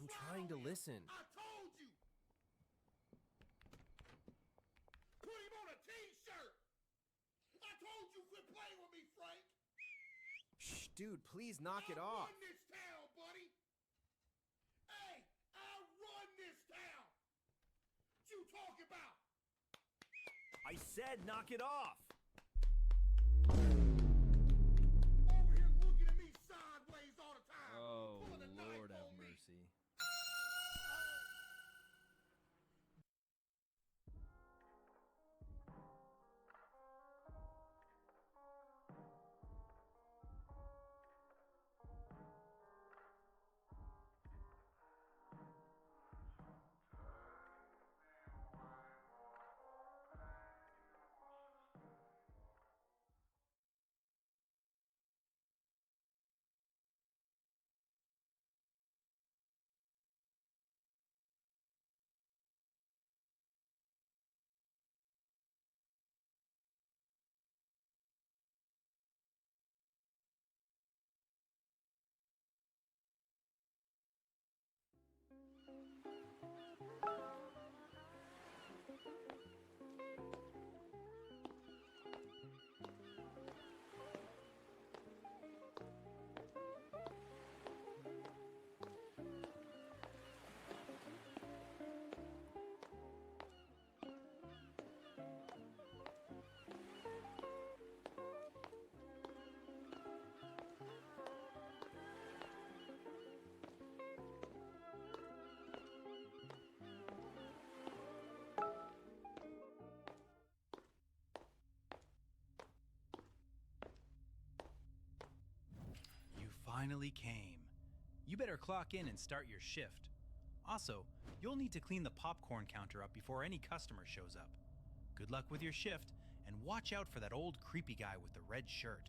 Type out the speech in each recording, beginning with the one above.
I'm trying to listen. I told you! Put him on a t-shirt! I told you quit playing with me, Frank! Shh, dude, please knock it off. I run this town, buddy! Hey, I run this town! What you talking about? I said knock it off! Over here looking at me sideways all the time! Oh, pulling a knife Lord have on me. mercy. You finally came. You better clock in and start your shift. Also, you'll need to clean the popcorn counter up before any customer shows up. Good luck with your shift, and watch out for that old creepy guy with the red shirt.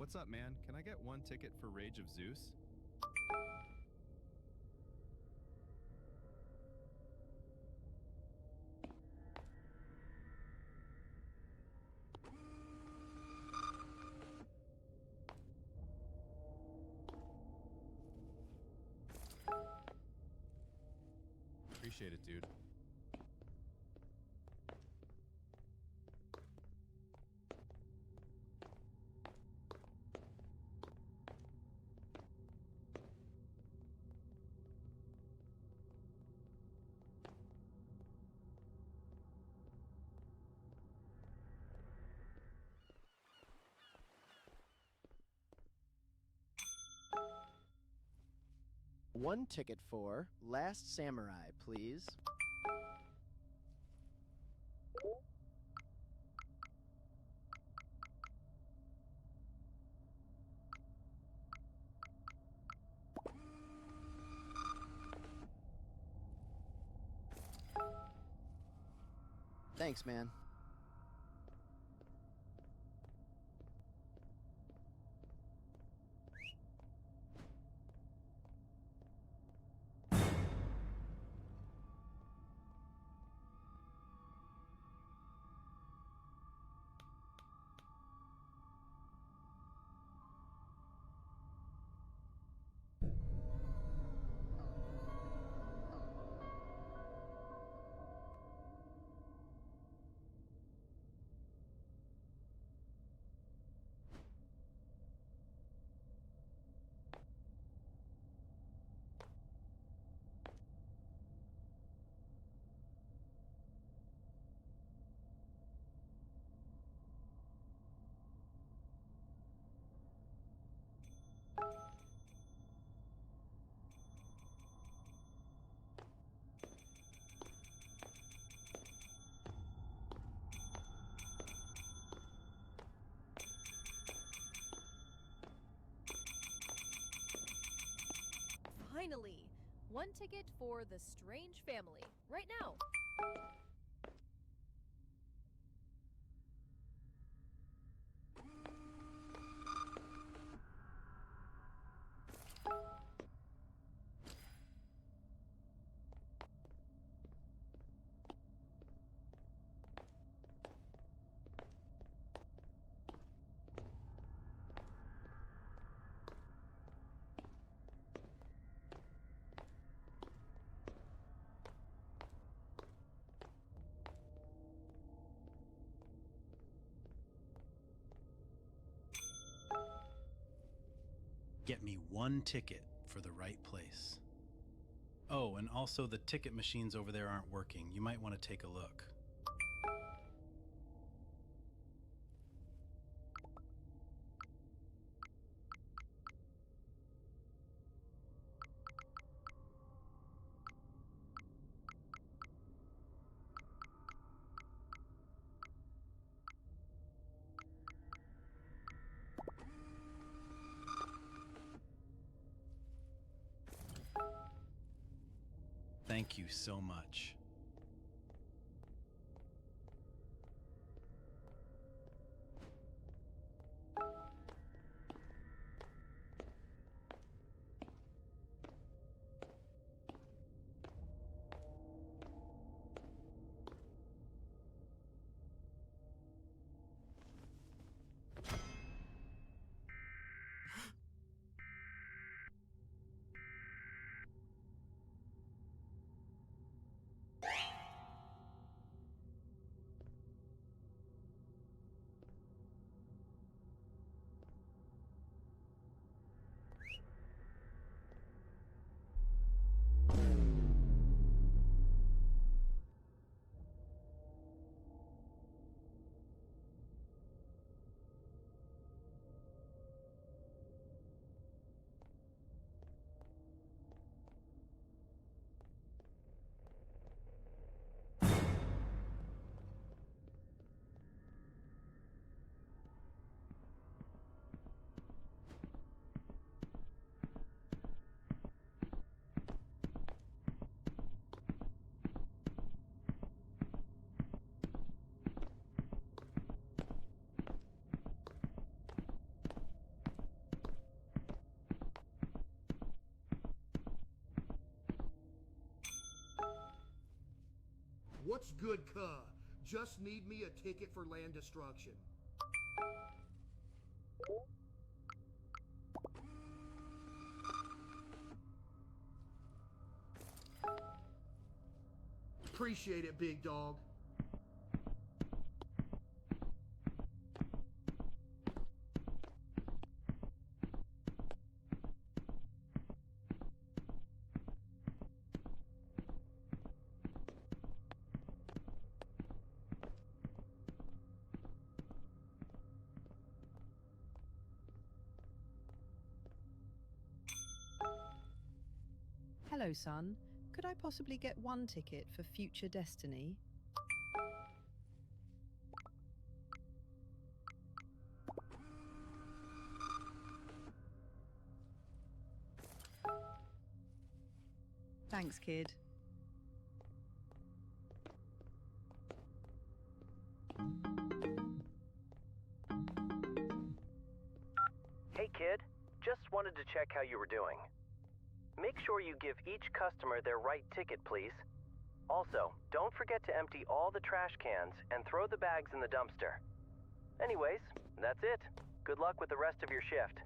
What's up, man? Can I get one ticket for Rage of Zeus? Appreciate it, dude. One ticket for Last Samurai, please. Thanks, man. Finally! One ticket for The Strange Family, right now. Get me one ticket for the right place. Oh, and also the ticket machines over there aren't working. You might want to take a look. Thank you so much. What's good, cuh? Just need me a ticket for land destruction. Appreciate it, big dog. Hello, son. Could I possibly get one ticket for Future Destiny? Thanks, kid. Hey kid, just wanted to check how you were doing. Make sure you give each customer their right ticket, please. Also, don't forget to empty all the trash cans and throw the bags in the dumpster. Anyways, that's it. Good luck with the rest of your shift.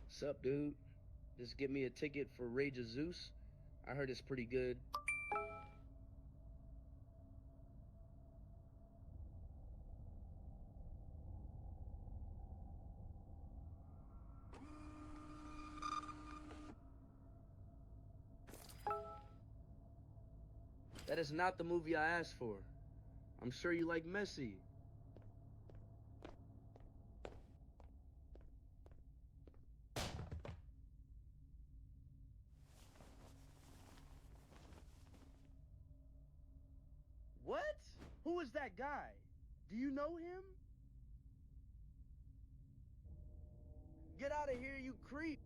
Sup, dude? Just give me a ticket for Rage of Zeus. I heard it's pretty good. That is not the movie I asked for. I'm sure you like Messi. What? Who is that guy? Do you know him? Get out of here, you creep!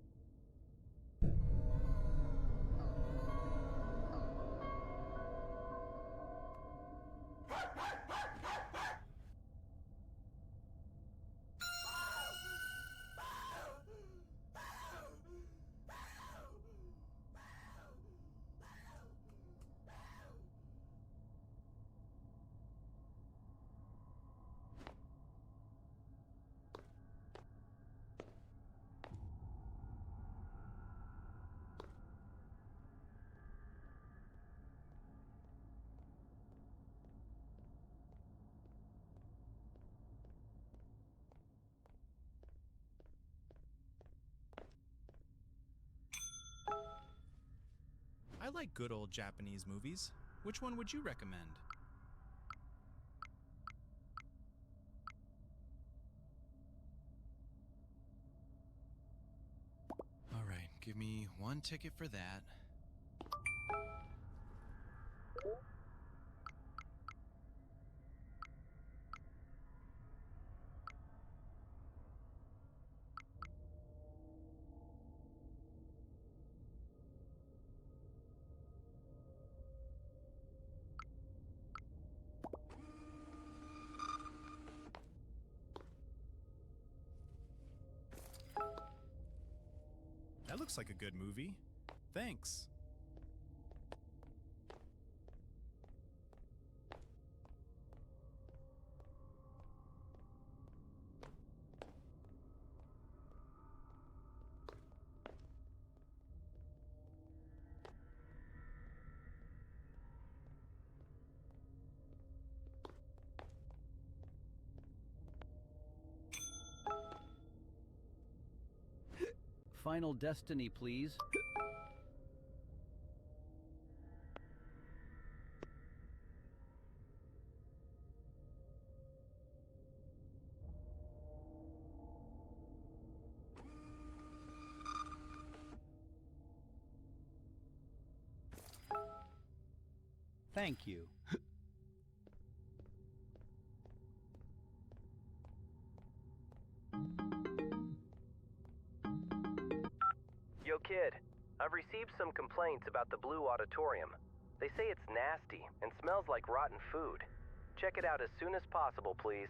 I like good old Japanese movies. Which one would you recommend? All right, give me one ticket for that. That looks like a good movie. Thanks. Final Destiny, please. Thank you. Yo, kid. I've received some complaints about the Blue Auditorium. They say it's nasty and smells like rotten food. Check it out as soon as possible, please.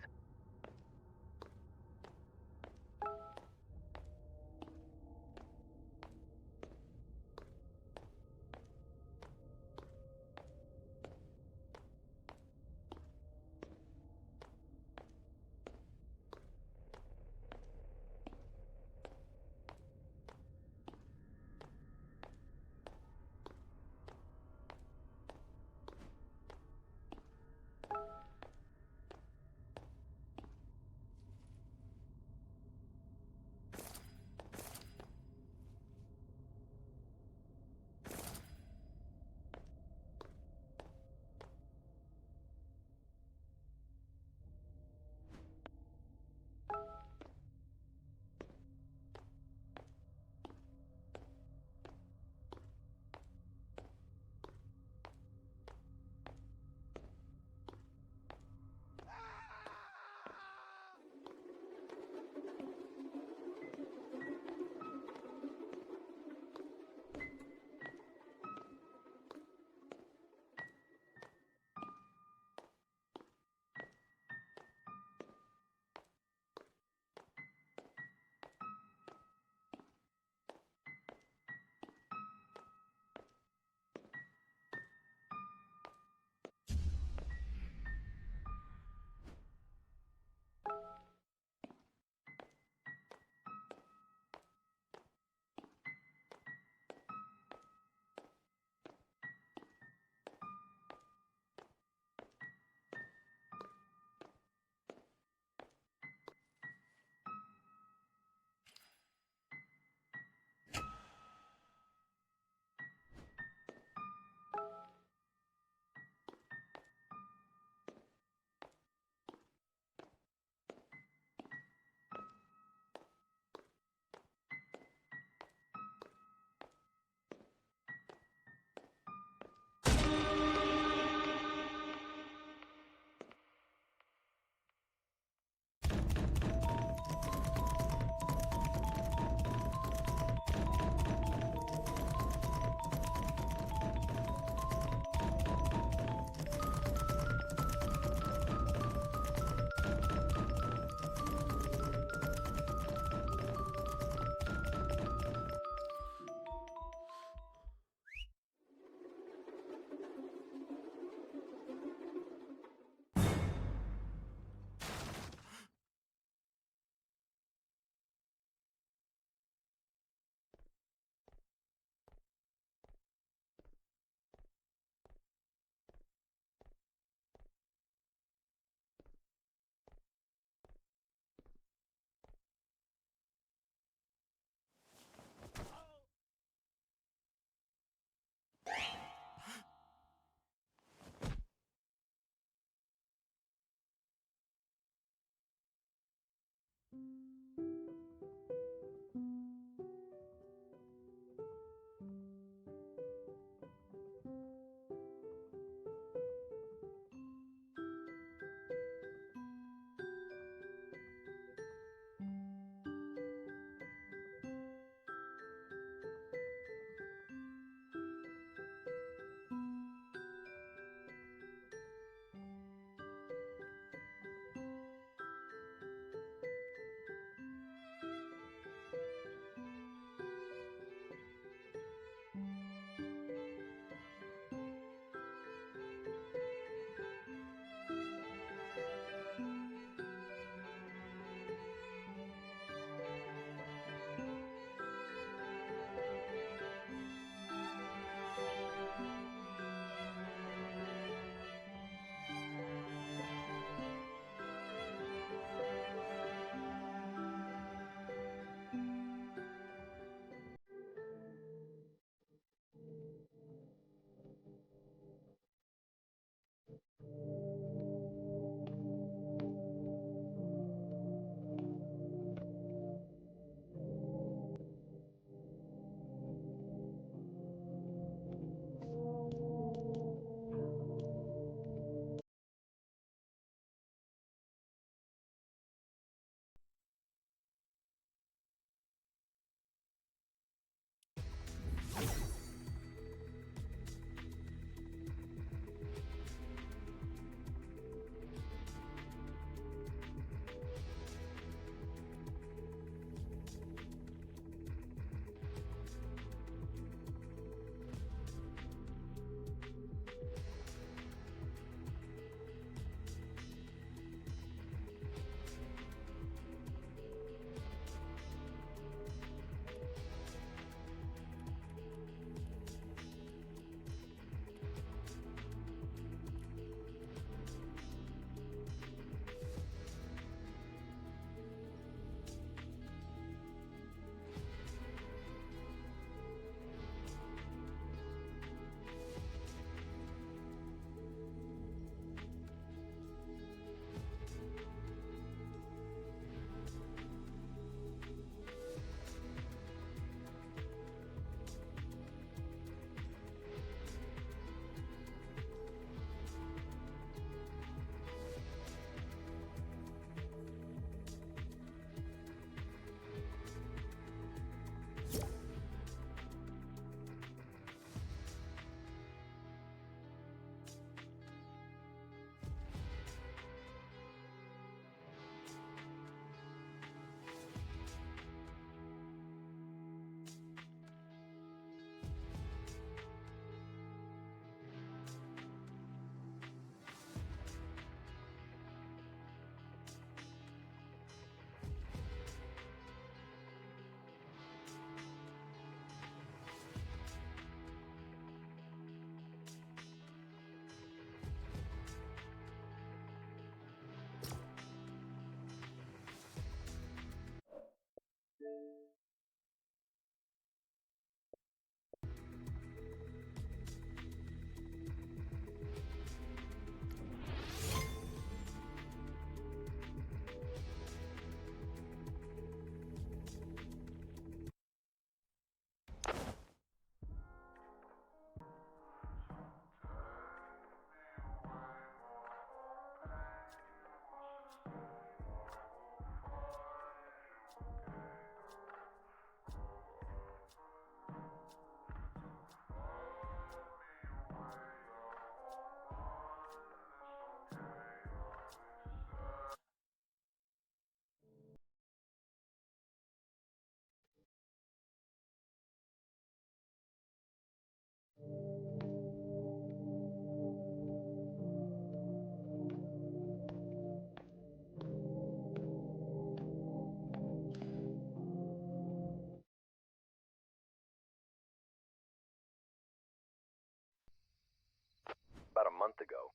about a month ago.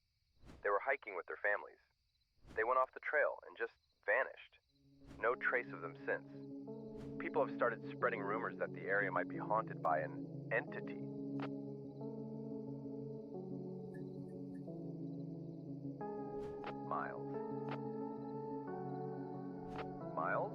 They were hiking with their families. They went off the trail and just vanished. No trace of them since. People have started spreading rumors that the area might be haunted by an entity. Miles? Miles?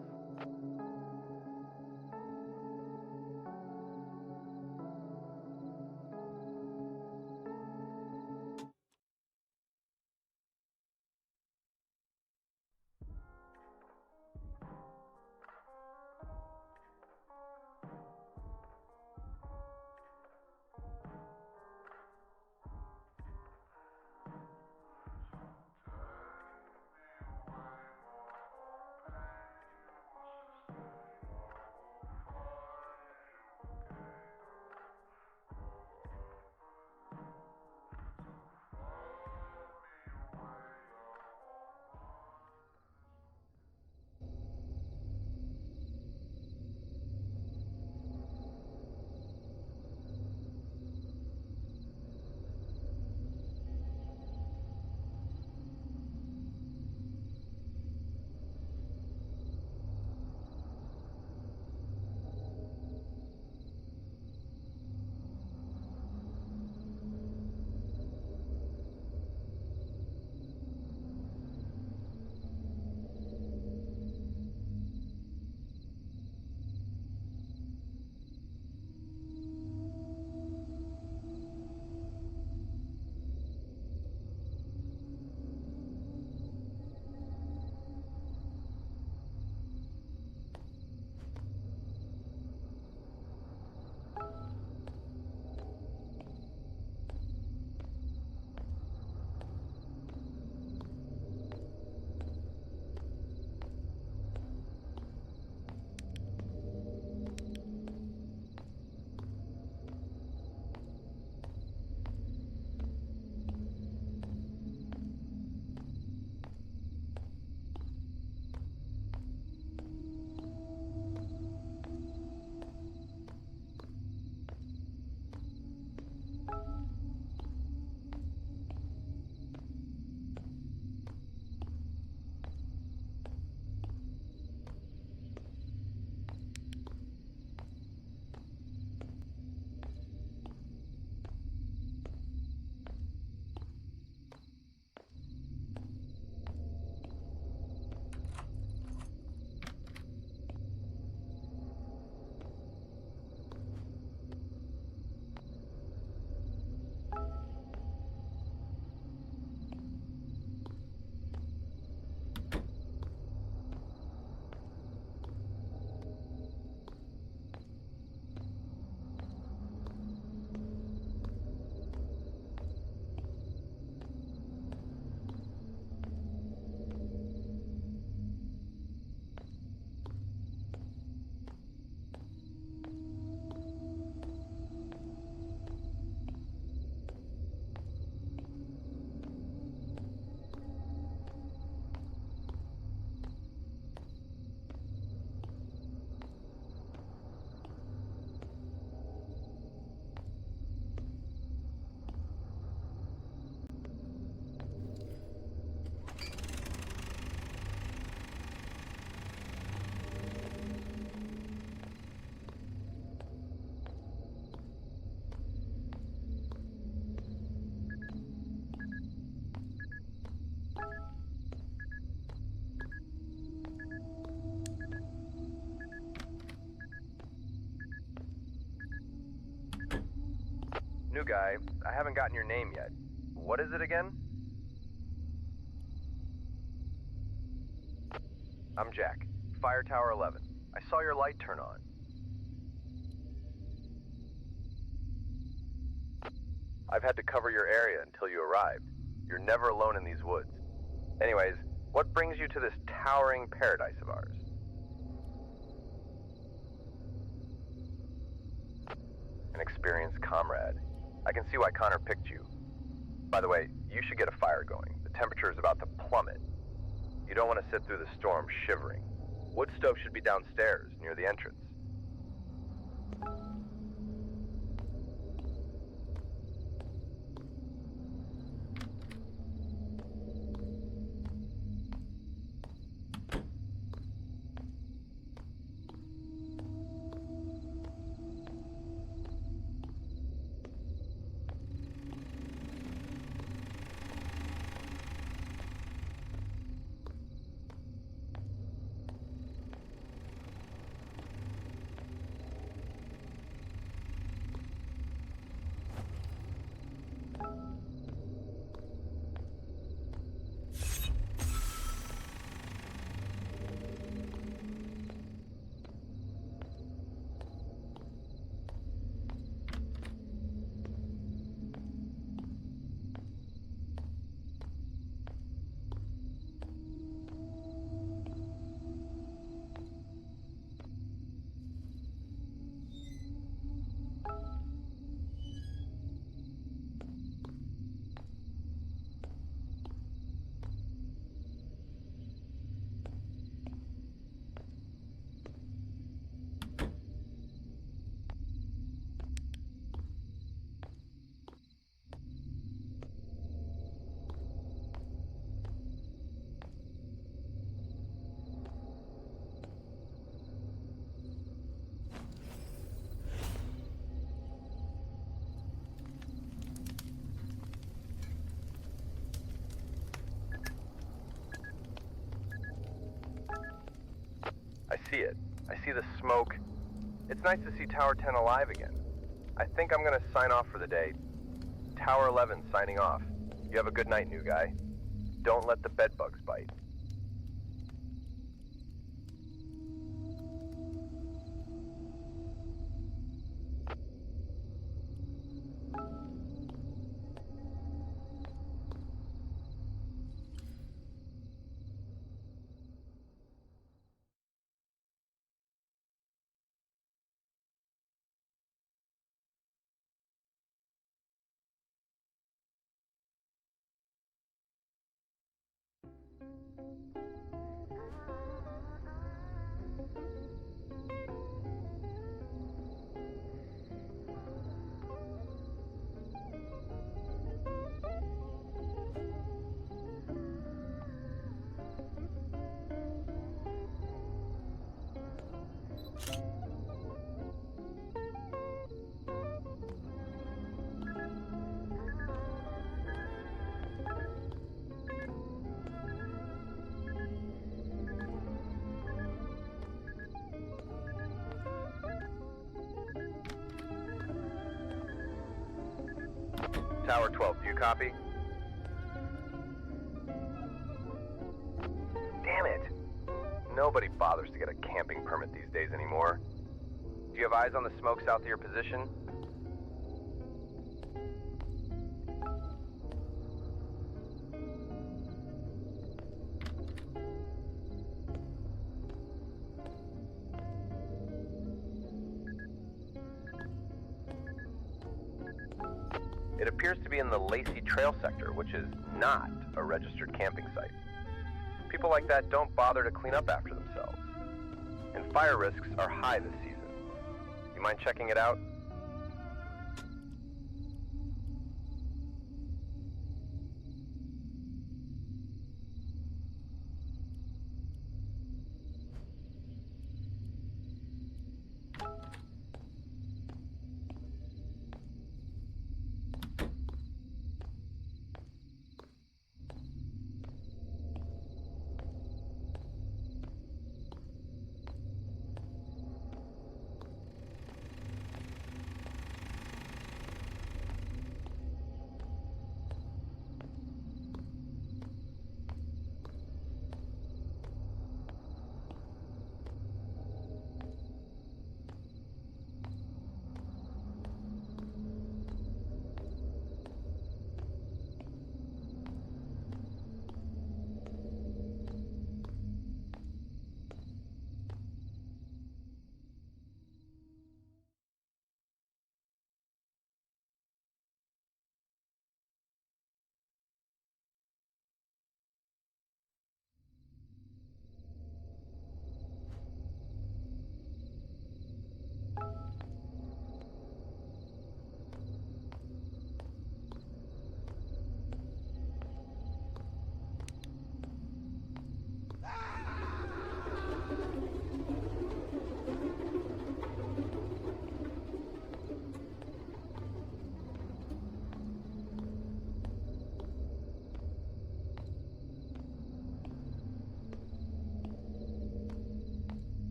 New guy, I haven't gotten your name yet. What is it again? I'm Jack, Fire Tower 11. I saw your light turn on. I've had to cover your area until you arrived. You're never alone in these woods. Anyways, what brings you to this towering paradise of ours? An experienced comrade. I can see why Connor picked you. By the way, you should get a fire going. The temperature is about to plummet. You don't want to sit through the storm shivering. Wood stove should be downstairs, near the entrance. see it. I see the smoke. It's nice to see Tower 10 alive again. I think I'm gonna sign off for the day. Tower 11 signing off. You have a good night, new guy. Don't let the bedbugs bite. Tower 12, do you copy? Damn it! Nobody bothers to get a camping permit these days anymore. Do you have eyes on the smoke south of your position? It appears to be in the Lacey Trail sector, which is not a registered camping site. People like that don't bother to clean up after themselves. And fire risks are high this season. You mind checking it out?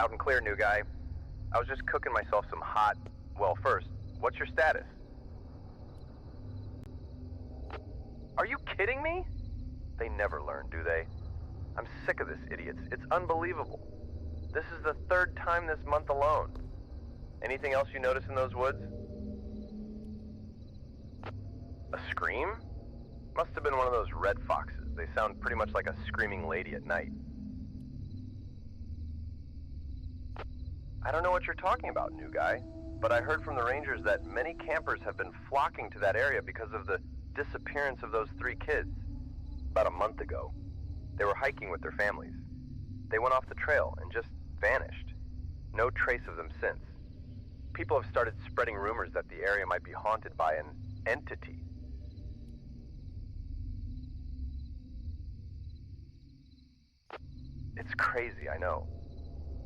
Loud and clear, new guy. I was just cooking myself some hot... Well, first, what's your status? Are you kidding me? They never learn, do they? I'm sick of this, idiots. It's unbelievable. This is the third time this month alone. Anything else you notice in those woods? A scream? Must have been one of those red foxes. They sound pretty much like a screaming lady at night. I don't know what you're talking about, new guy, but I heard from the rangers that many campers have been flocking to that area because of the disappearance of those 3 kids. About a month ago. They were hiking with their families. They went off the trail and just vanished. No trace of them since. People have started spreading rumors that the area might be haunted by an entity. It's crazy, I know.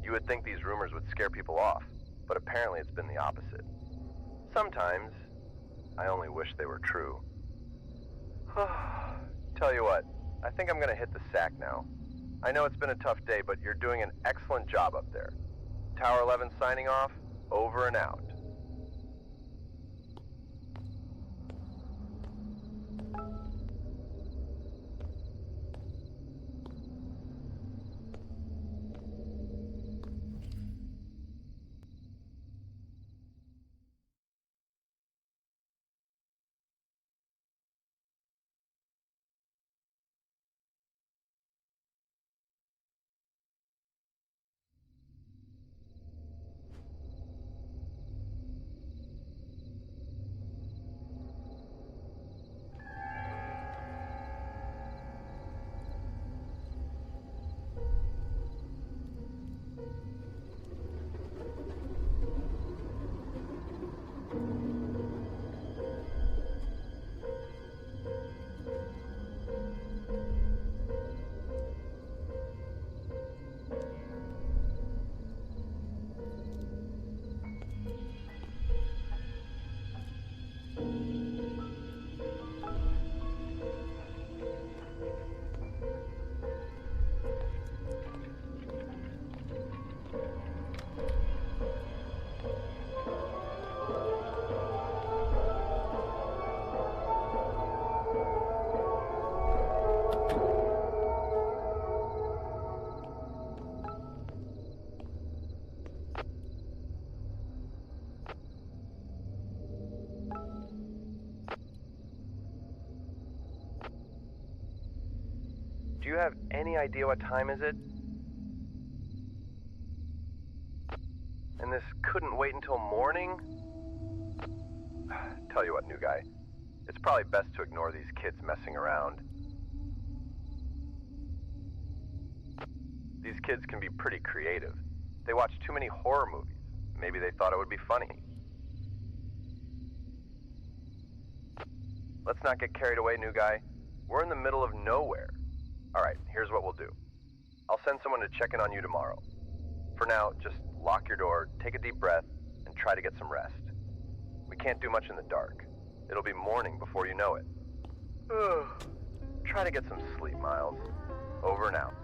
You would think these rumors would scare people off, but apparently it's been the opposite. Sometimes, I only wish they were true. Tell you what, I think I'm gonna hit the sack now. I know it's been a tough day, but you're doing an excellent job up there. Tower 11 signing off, over and out. Do you have any idea what time is it? And this couldn't wait until morning? Tell you what, new guy. It's probably best to ignore these kids messing around. These kids can be pretty creative. They watch too many horror movies. Maybe they thought it would be funny. Let's not get carried away, new guy. We're in the middle of nowhere. Alright, here's what we'll do. I'll send someone to check in on you tomorrow. For now, just lock your door, take a deep breath, and try to get some rest. We can't do much in the dark. It'll be morning before you know it. Try to get some sleep, Miles. Over and out.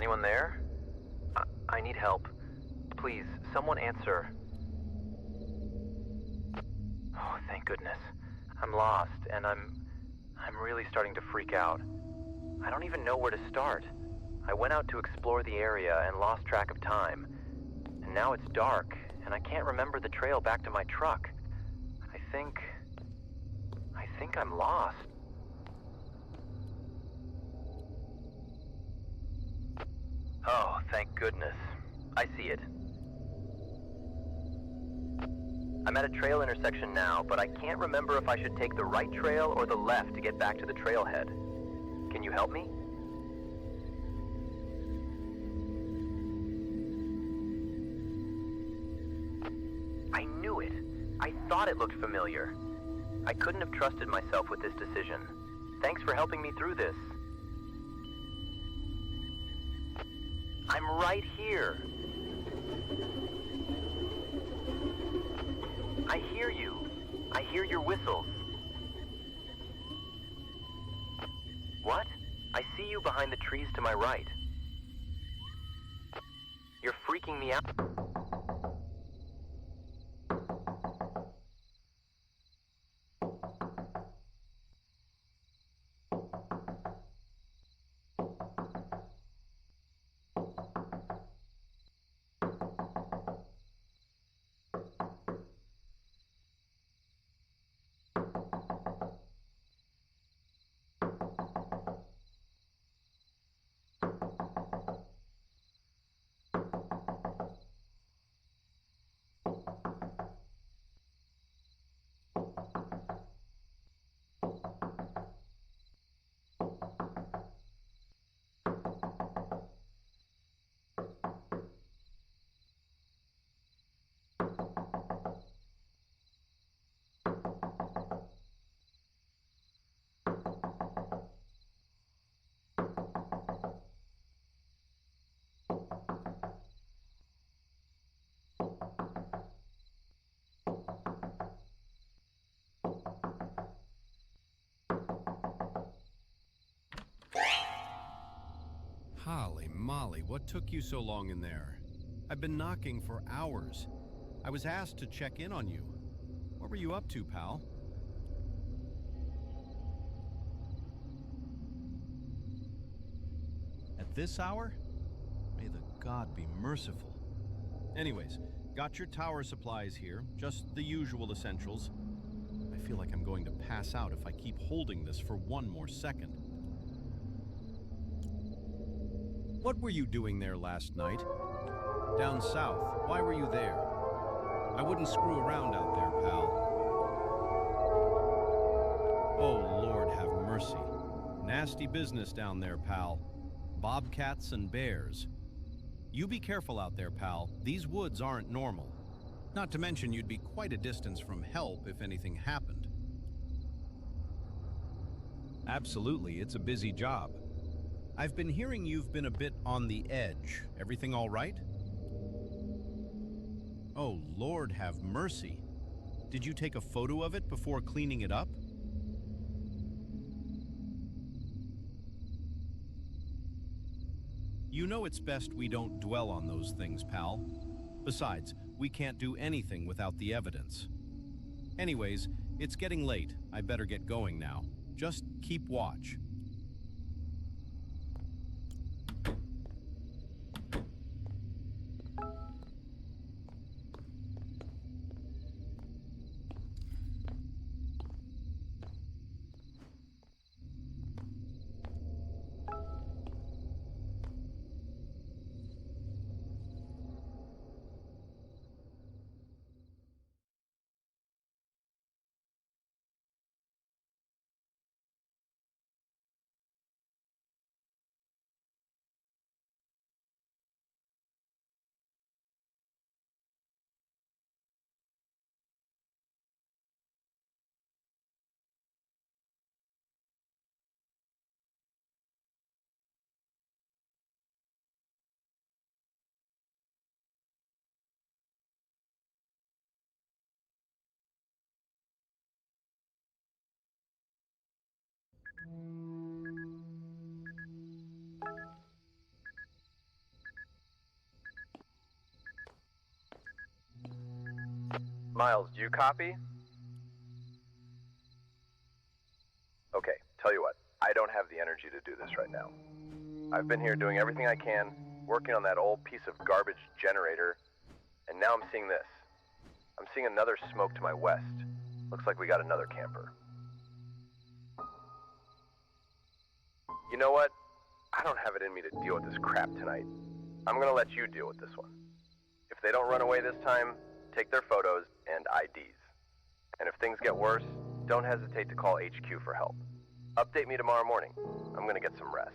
anyone there? I need help. Please, someone answer. Oh, thank goodness. I'm lost, and I'm really starting to freak out. I don't even know where to start. I went out to explore the area and lost track of time. And now it's dark, and I can't remember the trail back to my truck. I think I'm lost. Oh, thank goodness. I see it. I'm at a trail intersection now, but I can't remember if I should take the right trail or the left to get back to the trailhead. Can you help me? I knew it. I thought it looked familiar. I couldn't have trusted myself with this decision. Thanks for helping me through this. I'm right here. I hear you. I hear your whistles. What? I see you behind the trees to my right. You're freaking me out. Holy moly, what took you so long in there? I've been knocking for hours. I was asked to check in on you. What were you up to, pal? At this hour? May the god be merciful. Anyways, got your tower supplies here, just the usual essentials. I feel like I'm going to pass out if I keep holding this for one more second. What were you doing there last night? Down south, why were you there? I wouldn't screw around out there, pal. Oh, Lord have mercy. Nasty business down there, pal. Bobcats and bears. You be careful out there, pal. These woods aren't normal. Not to mention you'd be quite a distance from help if anything happened. Absolutely, it's a busy job. I've been hearing you've been a bit on the edge. Everything all right? Oh, Lord have mercy. Did you take a photo of it before cleaning it up? You know it's best we don't dwell on those things, pal. Besides, we can't do anything without the evidence. Anyways, it's getting late. I better get going now. Just keep watch. Miles, do you copy? Okay, tell you what, I don't have the energy to do this right now. I've been here doing everything I can, working on that old piece of garbage generator, and now I'm seeing this. I'm seeing another smoke to my west. Looks like we got another camper. You know what? I don't have it in me to deal with this crap tonight. I'm gonna let you deal with this one. If they don't run away this time, take their photos and IDs. And if things get worse, don't hesitate to call HQ for help. Update me tomorrow morning. I'm gonna get some rest.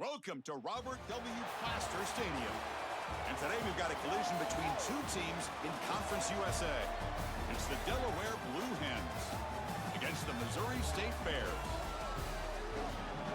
Welcome to Robert W. Plaster Stadium. And today we've got a collision between two teams in Conference USA. It's the Delaware Blue Hens against the Missouri State Bears.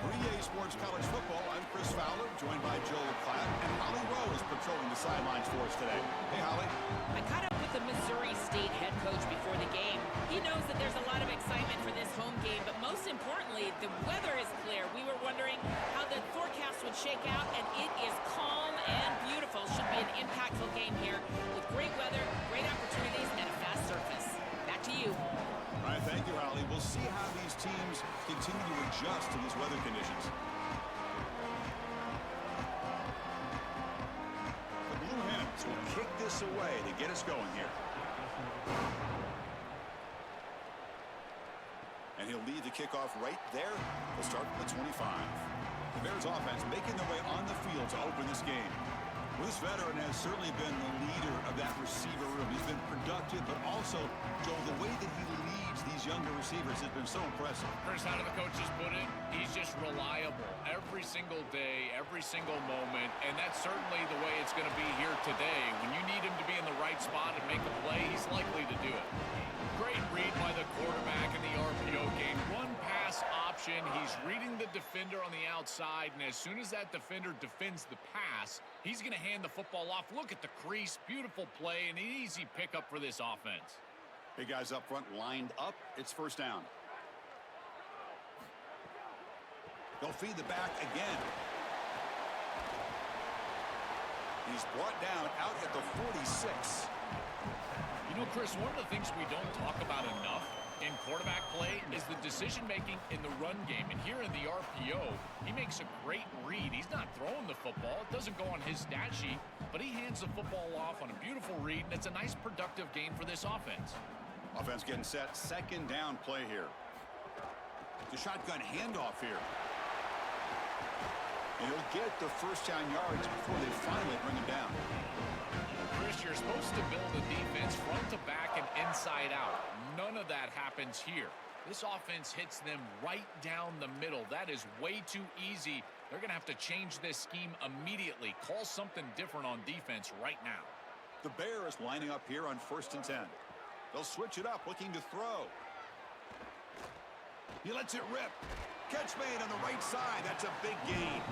For EA Sports College Football, I'm Chris Fowler, joined by Joel Klatt, and Holly Rowe is patrolling the sidelines for us today. Hey, Holly. I caught up with the Missouri State head coach before the game. He knows that there's a lot of excitement for this home game, but most importantly, the weather is clear. We were wondering how the forecast would shake out, and it is calm and beautiful. Should be an impactful game here with great weather, great opportunities, and a fast surface. Back to you. All right, thank you, Holly. We'll see how these teams continue to adjust to these weather conditions. The Blue Hens will kick this away to get us going here. And he'll lead the kickoff right there. We'll start from the 25. The Bears offense making their way on the field to open this game. This veteran has certainly been the leader of that receiver room. He's been productive, but also, Joel, the way that he leads these younger receivers has been so impressive. Chris, how do the coaches put it? He's just reliable every single day, every single moment, and that's certainly the way it's going to be here today. When you need him to be in the right spot and make a play, he's likely to do it. Great read by the quarterback in the RPO game. One pass option. He's reading the defender on the outside, and as soon as that defender defends the pass, he's going to hand the football off. Look at the crease. Beautiful play and an easy pickup for this offense. Hey, guys up front lined up. It's first down. They'll feed the back again. He's brought down out at the 46. You know, Chris, one of the things we don't talk about enough in quarterback play is the decision-making in the run game. And here in the RPO, he makes a great read. He's not throwing the football. It doesn't go on his stat sheet, but he hands the football off on a beautiful read, and it's a nice, productive game for this offense. Offense getting set. Second down play here. The shotgun handoff here. And he'll get the first down yards before they finally bring him down. Chris, you're supposed to build a defense front to back and inside out. None of that happens here. This offense hits them right down the middle. That is way too easy. They're going to have to change this scheme immediately. Call something different on defense right now. The Bears lining up here on 1st and 10. They'll switch it up, looking to throw. He lets it rip. Catch made on the right side. That's a big gain.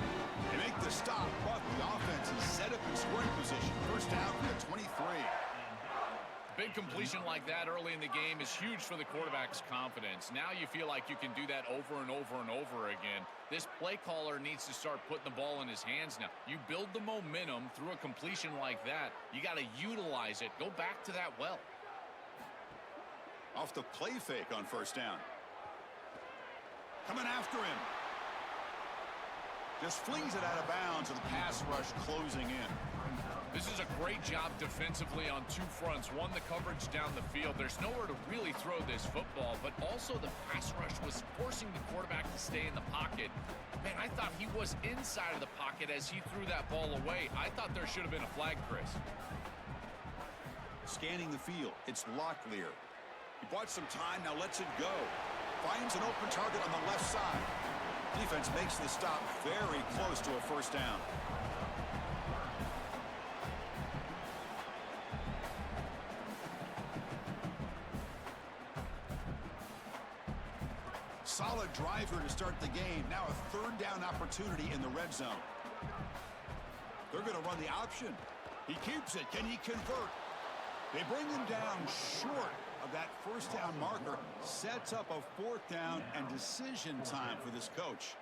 They make the stop, but the offense is set up in scoring position. First down from the 23. Big completion like that early in the game is huge for the quarterback's confidence. Now you feel like you can do that over and over and over again. This play caller needs to start putting the ball in his hands now. You build the momentum through a completion like that. You got to utilize it. Go back to that well. Off the play fake on first down. Coming after him. Just flings it out of bounds with the pass rush closing in. This is a great job defensively on two fronts. One, the coverage down the field. There's nowhere to really throw this football, but also the pass rush was forcing the quarterback to stay in the pocket. Man, I thought he was inside of the pocket as he threw that ball away. I thought there should have been a flag, Chris. Scanning the field. It's Locklear. He bought some time, now lets it go. Finds an open target on the left side. Defense makes the stop very close to a first down. Solid driver to start the game. Now a third down opportunity in the red zone. They're going to run the option. He keeps it. Can he convert? They bring him down short of that first down marker. Sets up a fourth down and decision time for this coach.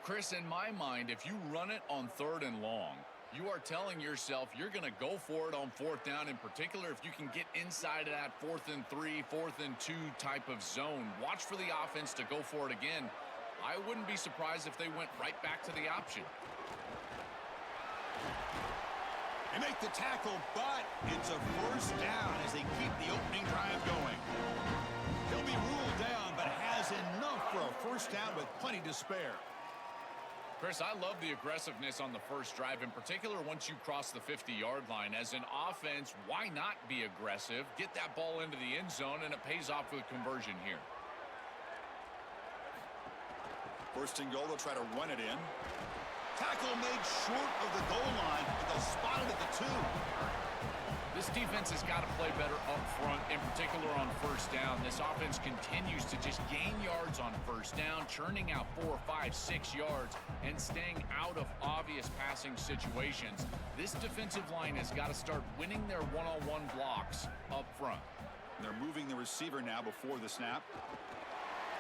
Chris, in my mind, if you run it on 3rd and long, you are telling yourself you're going to go for it on 4th down, in particular if you can get inside of that 4th and 3, 4th and 2 type of zone. Watch for the offense to go for it again. I wouldn't be surprised if they went right back to the option. They make the tackle, but it's a first down as they keep the opening drive going. He'll be ruled down, but has enough for a first down with plenty to spare. Chris, I love the aggressiveness on the first drive, in particular once you cross the 50-yard line. As an offense, why not be aggressive? Get that ball into the end zone, and it pays off with conversion here. First and goal, they'll try to run it in. Tackle made short of the goal line, but they'll spot it at the 2. This defense has got to play better up front, in particular on first down. This offense continues to just gain yards on first down, churning out 4, 5, 6 yards, and staying out of obvious passing situations. This defensive line has got to start winning their one-on-one blocks up front. They're moving the receiver now before the snap.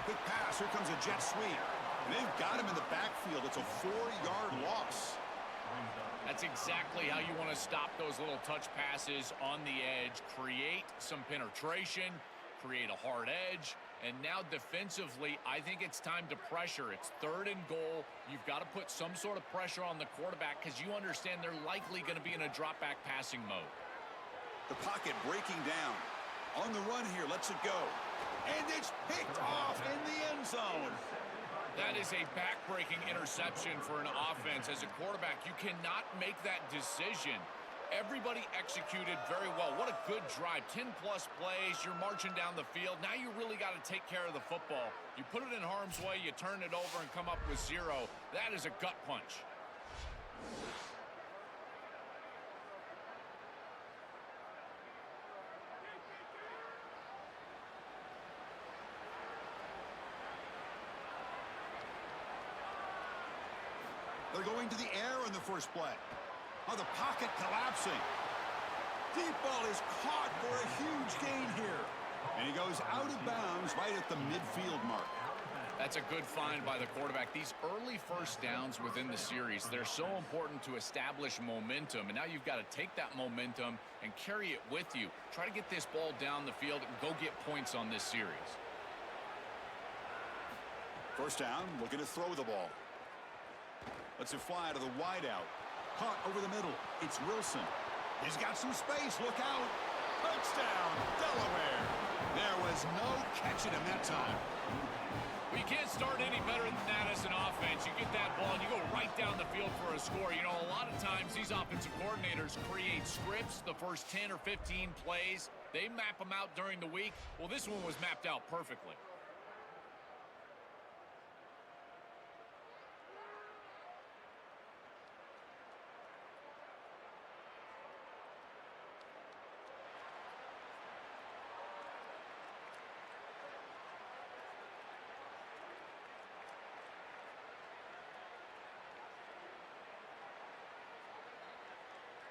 Quick pass, here comes a jet sweep. And they've got him in the backfield. It's a 4-yard loss. That's exactly how you want to stop those little touch passes on the edge. Create some penetration, create a hard edge, and now defensively, I think it's time to pressure. It's 3rd and goal. You've got to put some sort of pressure on the quarterback because you understand they're likely going to be in a drop-back passing mode. The pocket breaking down. On the run here, lets it go. And it's picked off in the end zone. That is a back-breaking interception for an offense. As a quarterback, you cannot make that decision. Everybody executed very well. What a good drive. 10-plus plays. You're marching down the field. Now you really got to take care of the football. You put it in harm's way, you turn it over and come up with 0. That is a gut punch. They're going to the air on the first play. Oh, the pocket collapsing. Deep ball is caught for a huge gain here. And he goes out of bounds right at the midfield mark. That's a good find by the quarterback. These early first downs within the series, they're so important to establish momentum. And now you've got to take that momentum and carry it with you. Try to get this ball down the field and go get points on this series. First down, looking to throw the ball. Lets it fly to the wideout. Caught over the middle. It's Wilson. He's got some space. Look out. Touchdown, Delaware. There was no catching him that time. Well, you can't start any better than that as an offense. You get that ball and you go right down the field for a score. You know, a lot of times these offensive coordinators create scripts the first 10 or 15 plays. They map them out during the week. Well, this one was mapped out perfectly.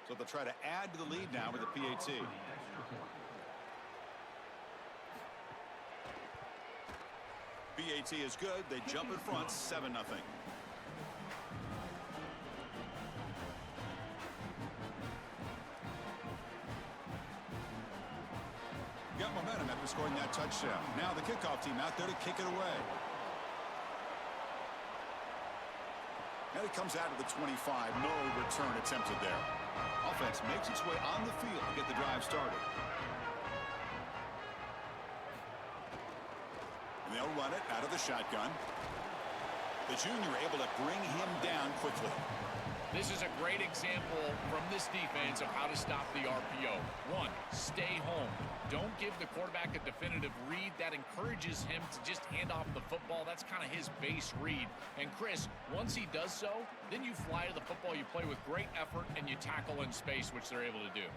So they'll try to add to the lead now with the PAT. PAT is good. They jump in front, 7-0. Got momentum after scoring that touchdown. Now the kickoff team out there to kick it away. And it comes out of the 25. No return attempted there. Offense makes its way on the field to get the drive started. And they'll run it out of the shotgun. The junior able to bring him down quickly. This is a great example from this defense of how to stop the RPO. 1, stay home. Don't give the quarterback a definitive read. That encourages him to just hand off the football. That's kind of his base read. And Chris, once he does so, then you fly to the football. You play with great effort, and you tackle in space, which they're able to do.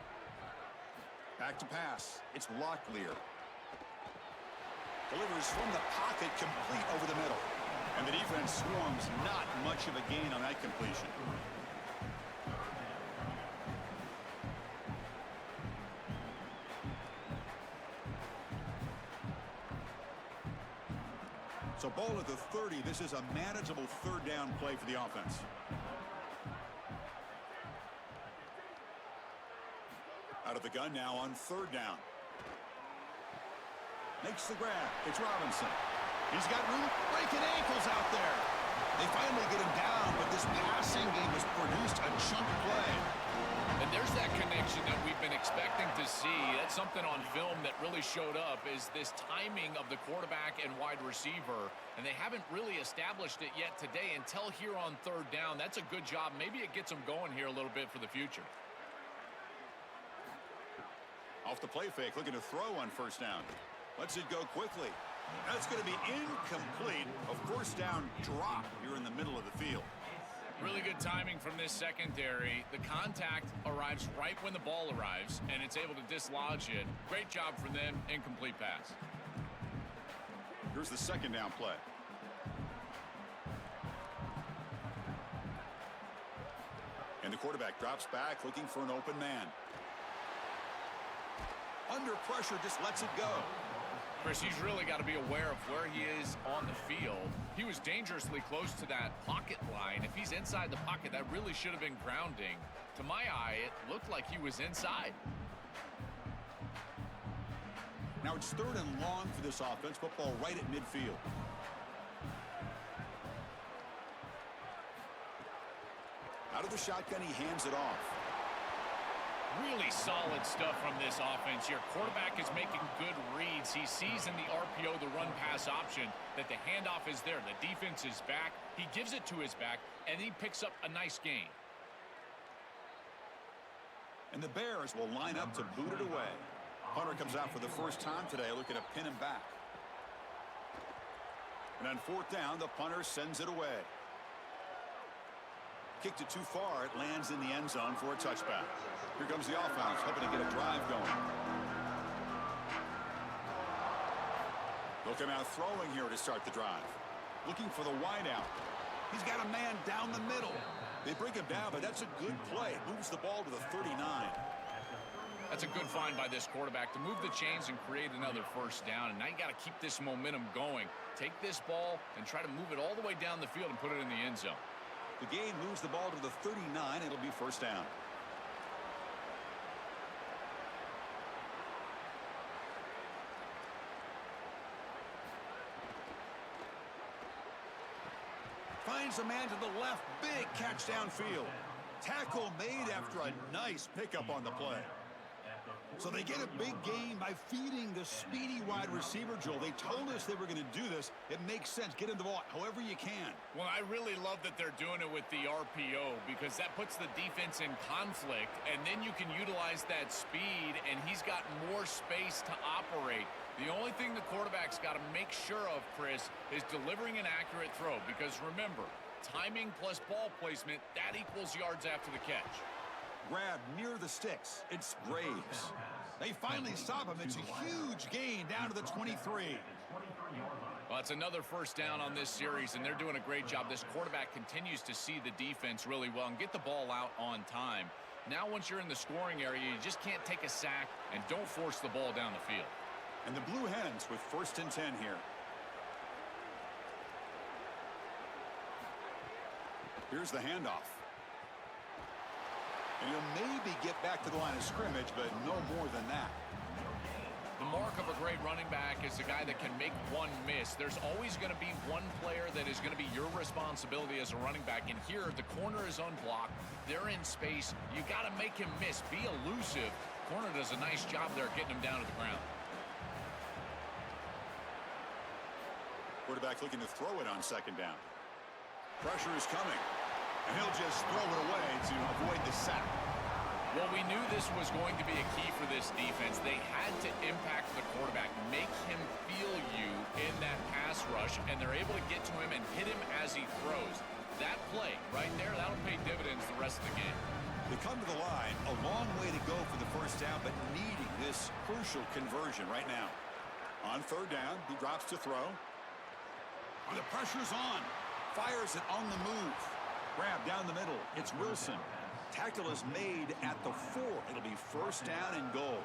Back to pass. It's Locklear. Delivers from the pocket, complete over the middle. And the defense swarms. Not much of a gain on that completion. So ball at the 30. This is a manageable third down play for the offense. Out of the gun now on third down. Makes the grab. It's Robinson. He's got room. Breaking ankles out there. They finally get him down, but this passing game has produced a chunk play. And there's that connection that we've been expecting to see. That's something on film that really showed up, is this timing of the quarterback and wide receiver. And they haven't really established it yet today until here on third down. That's a good job. Maybe it gets them going here a little bit for the future. Off the play fake, looking to throw on first down. Lets it go quickly. That's going to be incomplete. A first down drop here in the middle of the field. Really good timing from this secondary. The contact arrives right when the ball arrives, and it's able to dislodge it. Great job from them. Incomplete pass. Here's the second down play. And the quarterback drops back, looking for an open man. Under pressure, just lets it go. Chris, he's really got to be aware of where he is on the field. He was dangerously close to that pocket line. If he's inside the pocket, that really should have been grounding. To my eye, it looked like he was inside. Now it's 3rd and long for this offense. Football right at midfield. Out of the shotgun, he hands it off. Really solid stuff from this offense. Your quarterback is making good reads. He sees in the RPO, the run-pass option, that the handoff is there. The defense is back. He gives it to his back, and he picks up a nice gain. And the Bears will line up to boot it away. Hunter comes out for the first time today, looking to pin him back. And on 4th down, the punter sends it away. Kicked it too far. It lands in the end zone for a touchback. Here comes the offense, hoping to get a drive going. They'll come out throwing here to start the drive. Looking for the wideout. He's got a man down the middle. They bring him down, but that's a good play. It moves the ball to the 39. That's a good find by this quarterback to move the chains and create another first down. And now you got to keep this momentum going. Take this ball and try to move it all the way down the field and put it in the end zone. The gain moves the ball to the 39. It'll be first down. Finds a man to the left. Big catch downfield. Tackle made after a nice pickup on the play. So they get a big gain by feeding the speedy wide receiver, Joel. They told us they were going to do this. It makes sense. Get him the ball however you can. Well, I really love that they're doing it with the RPO because that puts the defense in conflict, and then you can utilize that speed, and he's got more space to operate. The only thing the quarterback's got to make sure of, Chris, is delivering an accurate throw because, remember, timing plus ball placement, that equals yards after the catch. Grab near the sticks. It's Graves. They finally stop him. It's a huge gain down to the 23. Well, it's another first down on this series, and they're doing a great job. This quarterback continues to see the defense really well and get the ball out on time. Now, once you're in the scoring area, you just can't take a sack and don't force the ball down the field. And the Blue Hens with 1st and 10 here. Here's the handoff. And he'll maybe get back to the line of scrimmage, but no more than that. The mark of a great running back is the guy that can make one miss. There's always going to be one player that is going to be your responsibility as a running back. And here, the corner is unblocked. They're in space. You got to make him miss. Be elusive. Corner does a nice job there getting him down to the ground. Quarterback looking to throw it on 2nd down. Pressure is coming. And he'll just throw it away to avoid the sack. Well, we knew this was going to be a key for this defense. They had to impact the quarterback, make him feel you in that pass rush, and they're able to get to him and hit him as he throws. That play right there, that'll pay dividends the rest of the game. They come to the line, a long way to go for the first down, but needing this crucial conversion right now. On 3rd down, he drops to throw. The pressure's on. Fires it on the move. Grab down the middle. It's Wilson. Tackle is made at the 4. It'll be first down and goal.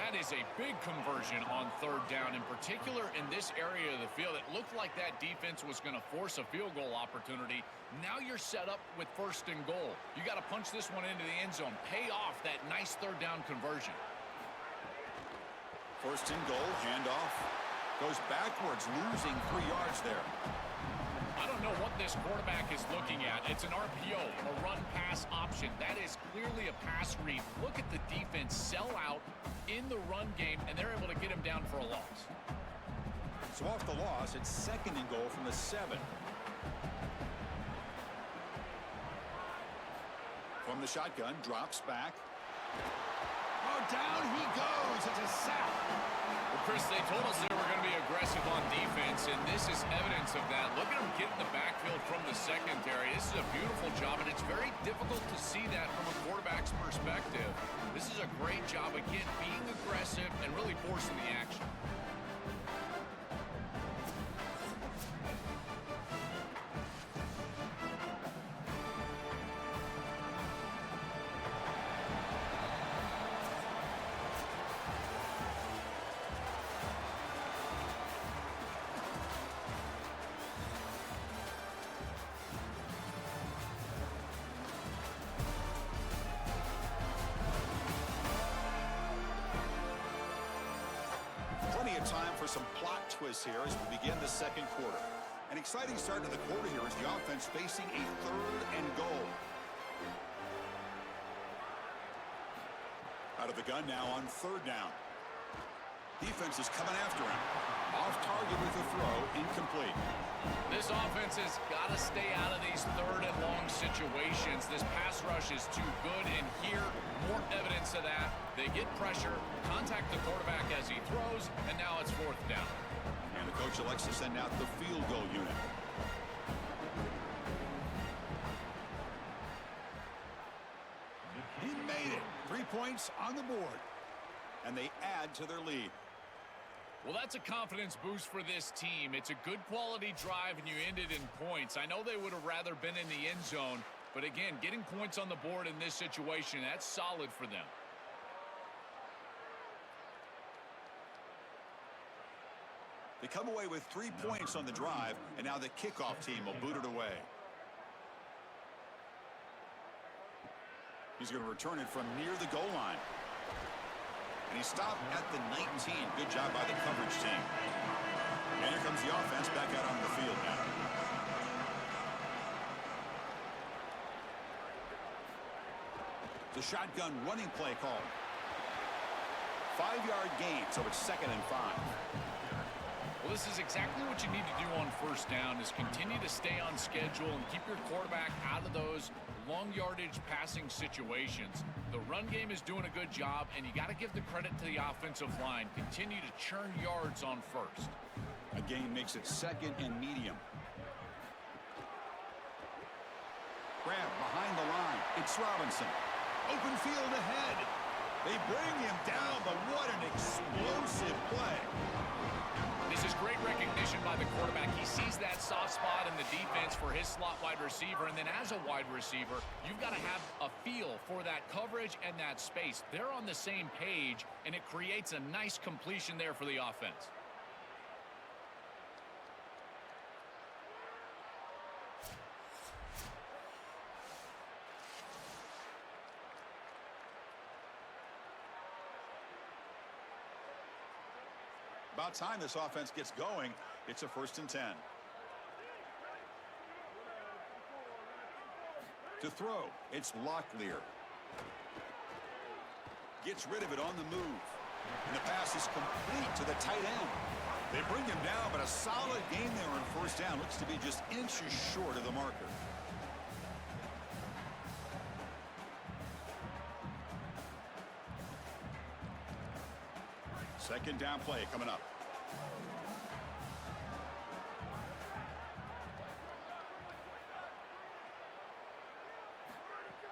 That is a big conversion on 3rd down, in particular in this area of the field. It looked like that defense was going to force a field goal opportunity. Now you're set up with 1st and goal. You got to punch this one into the end zone. Pay off that nice 3rd down conversion. 1st and goal. Handoff. Goes backwards, losing 3 yards there. I don't know what this quarterback is looking at. It's an RPO, a run-pass option. That is clearly a pass read. Look at the defense sell out in the run game, and they're able to get him down for a loss. So off the loss, it's 2nd and goal from the 7. From the shotgun, drops back. Oh, down he goes. It's a sack. Well, Chris, they told us there were going to be a aggressive on defense, and this is evidence of that. Look at him get in the backfield from the secondary. This is a beautiful job, and it's very difficult to see that from a quarterback's perspective. This is a great job, again, being aggressive and really forcing the action. Plenty of time for some plot twists here as we begin the second quarter. An exciting start to the quarter here as the offense facing a 3rd and goal. Out of the gun now on 3rd down. Defense is coming after him. Off target with the throw, incomplete. This offense has got to stay out of these 3rd and long situations. This pass rush is too good, and here, more evidence of that. They get pressure, contact the quarterback as he throws, and now it's 4th down. And the coach elects to send out the field goal unit. He made it. 3 points on the board. And they add to their lead. Well, that's a confidence boost for this team. It's a good quality drive, and you end it in points. I know they would have rather been in the end zone, but again, getting points on the board in this situation, that's solid for them. They come away with 3 points on the drive, and now the kickoff team will boot it away. He's going to return it from near the goal line. And he stopped at the 19. Good job by the coverage team. And here comes the offense back out on the field now. The shotgun running play called. 5-yard gain, so it's 2nd and 5. Well, this is exactly what you need to do on 1st down, is continue to stay on schedule and keep your quarterback out of those long yardage passing situations. The run game is doing a good job, and you got to give the credit to the offensive line. Continue to churn yards on 1st. A gain makes it 2nd and medium. Grab behind the line. It's Robinson. Open field ahead. They bring him down, but what an explosive play. This is great recognition by the quarterback. He sees that soft spot in the defense for his slot wide receiver, and then as a wide receiver, you've got to have a feel for that coverage and that space. They're on the same page, and it creates a nice completion there for the offense. About time this offense gets going. It's a 1st and 10. To throw, it's Locklear. Gets rid of it on the move. And the pass is complete to the tight end. They bring him down, but a solid gain there on 1st down. Looks to be just inches short of the marker. Second down play coming up.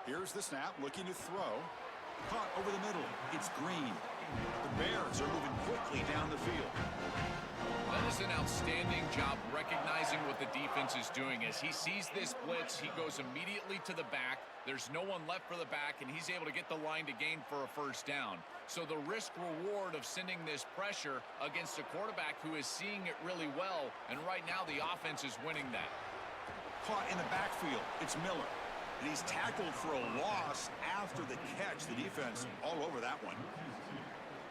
Here's the snap, looking to throw. Caught over the middle. It's Green. The Bears are moving quickly down the field. That is an outstanding job recognizing what the defense is doing. As he sees this blitz, he goes immediately to the back. There's no one left for the back, and he's able to get the line to gain for a 1st down. So the risk-reward of sending this pressure against a quarterback who is seeing it really well, and right now the offense is winning that. Caught in the backfield. It's Miller. And he's tackled for a loss after the catch. The defense all over that one.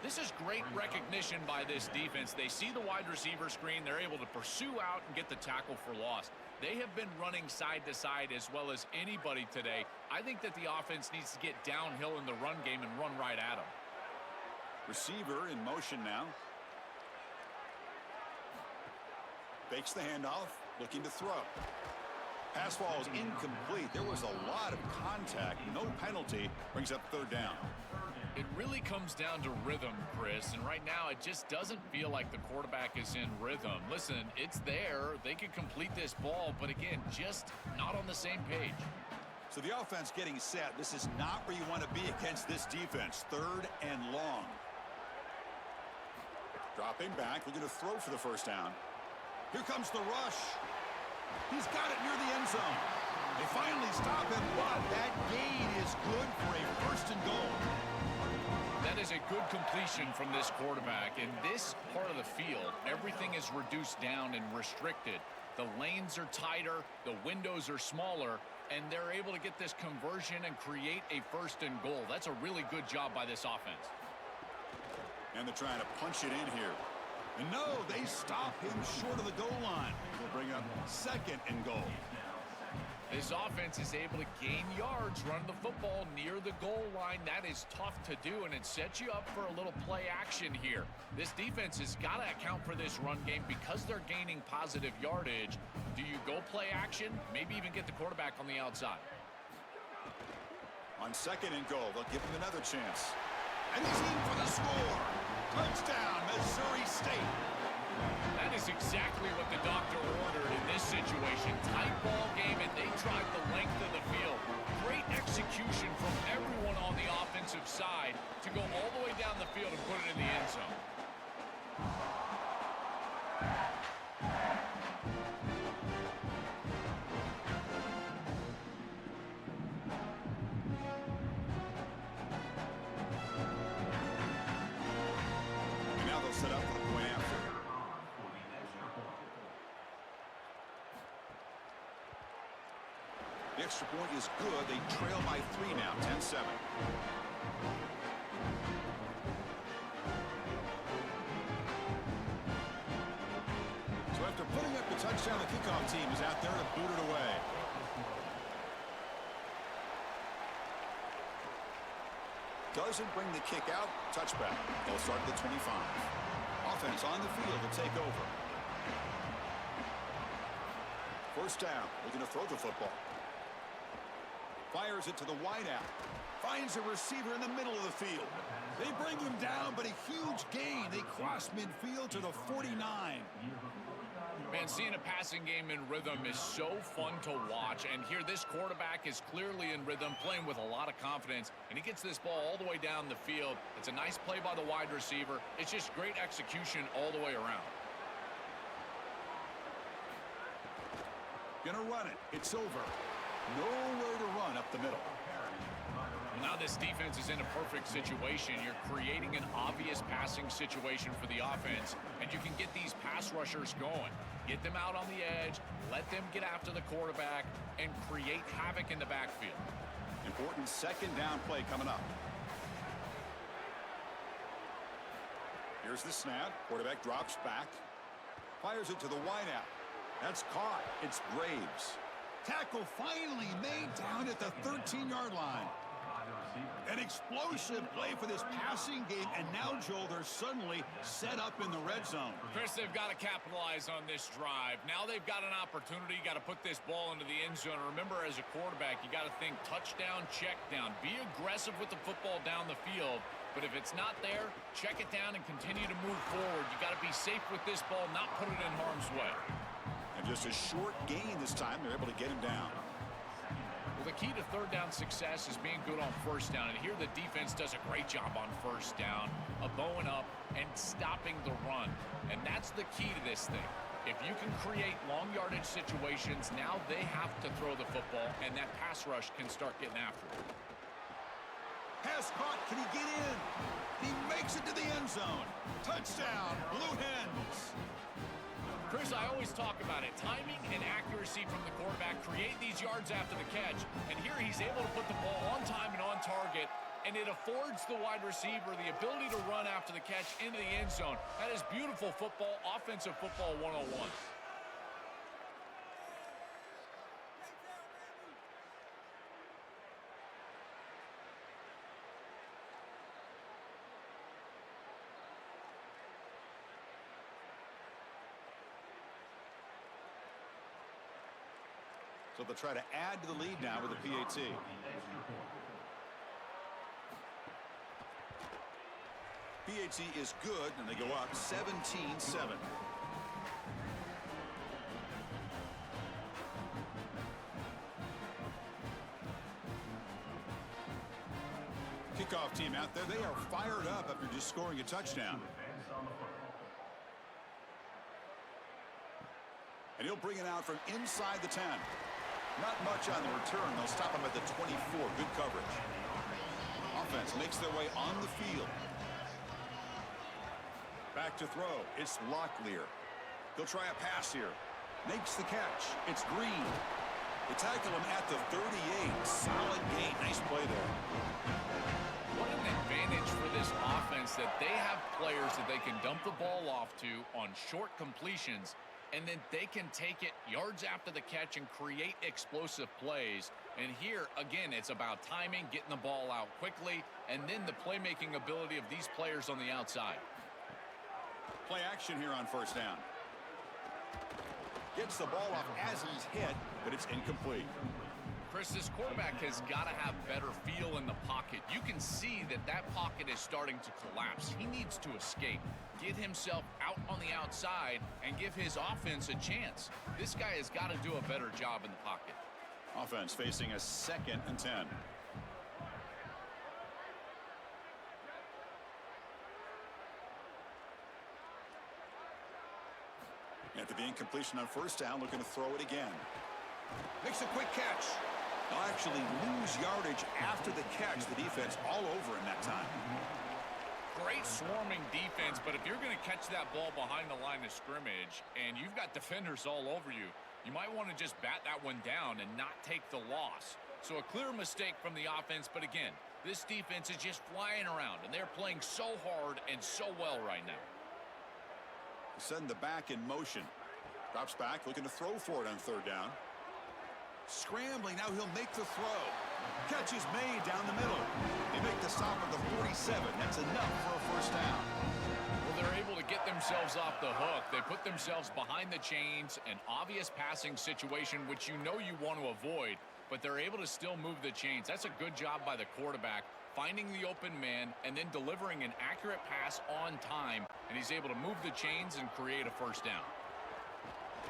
This is great recognition by this defense. They see the wide receiver screen. They're able to pursue out and get the tackle for loss. They have been running side to side as well as anybody today. I think that the offense needs to get downhill in the run game and run right at them. Receiver in motion now. Fakes the handoff, looking to throw. Pass ball is incomplete. There was a lot of contact. No penalty. Brings up third down. It really comes down to rhythm, Chris, and right now it just doesn't feel like the quarterback is in rhythm. Listen, it's there. They could complete this ball, but again, just not on the same page. So the offense getting set. This is not where you want to be against this defense. Third and long. Dropping back, looking to throw for the first down. Here comes the rush. He's got it near the end zone. They finally stop him, but that gain is good for a first and goal. That is a good completion from this quarterback. In this part of the field, everything is reduced down and restricted. The lanes are tighter, the windows are smaller, and they're able to get this conversion and create a first and goal. That's a really good job by this offense. And they're trying to punch it in here. And no, they stop him short of the goal line. They'll bring up second and goal. This offense is able to gain yards running the football near the goal line. That is tough to do, and it sets you up for a little play action here. This defense has got to account for this run game because they're gaining positive yardage. Do you go play action? Maybe even get the quarterback on the outside. On second and goal, they'll give him another chance. And he's in for the score. Touchdown, Missouri State. That is exactly what the doctor ordered in this situation. Tight ball game, and they drive the length of the field. Great execution from everyone on the offensive side to go all the way down the field and put it in the end zone. And now they'll set up for the point after. The extra point is good. They trail by 3 now, 10-7. So after putting up the touchdown, the kickoff team is out there to boot it away. Doesn't bring the kick out. Touchback. They'll start at the 25. Offense on the field to take over. First down. Looking to throw the football. Fires it to the wideout. Finds a receiver in the middle of the field. They bring him down, but a huge gain. They cross midfield to the 49. Man, seeing a passing game in rhythm is so fun to watch. And here, this quarterback is clearly in rhythm, playing with a lot of confidence. And he gets this ball all the way down the field. It's a nice play by the wide receiver. It's just great execution all the way around. Gonna run it. It's over. Nowhere to run up the middle. Now this defense is in a perfect situation. You're creating an obvious passing situation for the offense, and you can get these pass rushers going. Get them out on the edge, let them get after the quarterback, and create havoc in the backfield. Important second down play coming up. Here's the snap. Quarterback drops back. Fires it to the wideout. That's caught. It's Graves. Tackle finally made down at the 13-yard line. An explosive play for this passing game, and now, Joel, they're suddenly set up in the red zone. Chris, they've got to capitalize on this drive. Now they've got an opportunity. You got to put this ball into the end zone. Remember, as a quarterback, you got to think touchdown, check down. Be aggressive with the football down the field. But if it's not there, check it down and continue to move forward. You got to be safe with this ball, not put it in harm's way. And just a short gain this time. They're able to get him down. Well, the key to third down success is being good on first down. And here the defense does a great job on first down of bowing up and stopping the run. And that's the key to this thing. If you can create long yardage situations, now they have to throw the football, and that pass rush can start getting after it. Pass caught. Can he get in? He makes it to the end zone. Touchdown, Blue Hens. Chris, I always talk about it. Timing and accuracy from the quarterback create these yards after the catch. And here he's able to put the ball on time and on target. And it affords the wide receiver the ability to run after the catch into the end zone. That is beautiful football, offensive football 101. So they'll try to add to the lead now with a PAT. PAT is good, and they go up 17-7. Kickoff team out there, they are fired up after just scoring a touchdown. And he'll bring it out from inside the 10. Not much on the return. They'll stop him at the 24. Good coverage. Offense makes their way on the field. Back to throw. It's Locklear. He'll try a pass here. Makes the catch. It's Green. They tackle him at the 38. Solid gain. Nice play there. What an advantage for this offense that they have players that they can dump the ball off to on short completions, and then they can take it yards after the catch and create explosive plays. And here, again, it's about timing, getting the ball out quickly, and then the playmaking ability of these players on the outside. Play action here on first down. Gets the ball off as he's hit, but it's incomplete. Chris, this quarterback has got to have better feel in the pocket. You can see that that pocket is starting to collapse. He needs to escape, get himself out on the outside, and give his offense a chance. This guy has got to do a better job in the pocket. Offense facing a 2nd and 10. After the incompletion on first down, looking to throw it again. Makes a quick catch. They'll actually lose yardage after the catch. The defense all over him that time. Great swarming defense, but if you're going to catch that ball behind the line of scrimmage and you've got defenders all over you, you might want to just bat that one down and not take the loss. So a clear mistake from the offense, but again, this defense is just flying around, and they're playing so hard and so well right now. Send the back in motion. Drops back, looking to throw for it on third down. Scrambling, now he'll make the throw. Catch is made down the middle. They make the stop at the 47. That's enough for a first down. Well, they're able to get themselves off the hook. They put themselves behind the chains, an obvious passing situation, which you know you want to avoid, but they're able to still move the chains. That's a good job by the quarterback, finding the open man and then delivering an accurate pass on time, and he's able to move the chains and create a first down.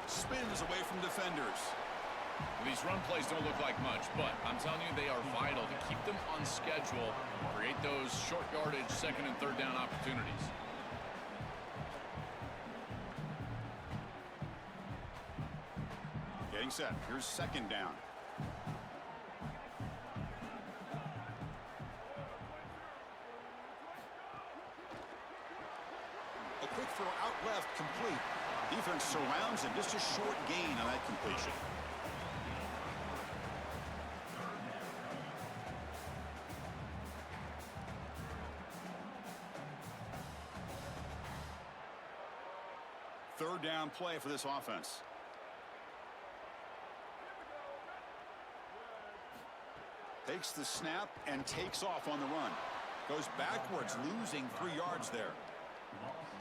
Spins away from defenders. These run plays don't look like much, but I'm telling you, they are vital to keep them on schedule, create those short yardage second and third down opportunities. Getting set. Here's second down. A quick throw out left, complete. Defense surrounds him. Just a short gain on that completion. Third down play for this offense. Takes the snap and takes off on the run. Goes backwards, losing 3 yards there.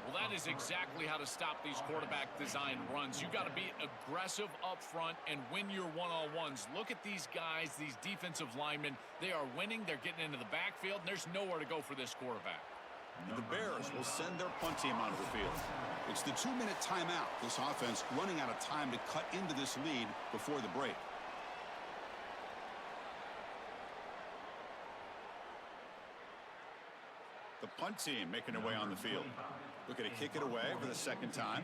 Well, that is exactly how to stop these quarterback-designed runs. You got to be aggressive up front and win your one-on-ones. Look at these guys, these defensive linemen. They are winning. They're getting into the backfield, and there's nowhere to go for this quarterback. And the Bears will send their punt team onto the field. It's the 2-minute timeout. This offense running out of time to cut into this lead before the break. The punt team making their way on the field. Looking to kick it away for the second time.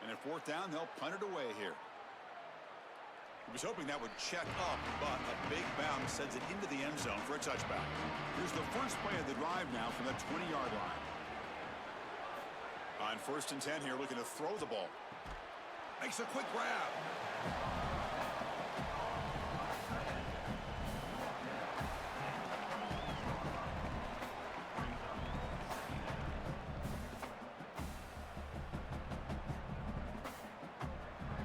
And at fourth down, they'll punt it away here. He was hoping that would check up, but a big bounce sends it into the end zone for a touchback. Here's the first play of the drive now from the 20-yard line. On first and 10 here, looking to throw the ball. Makes a quick grab.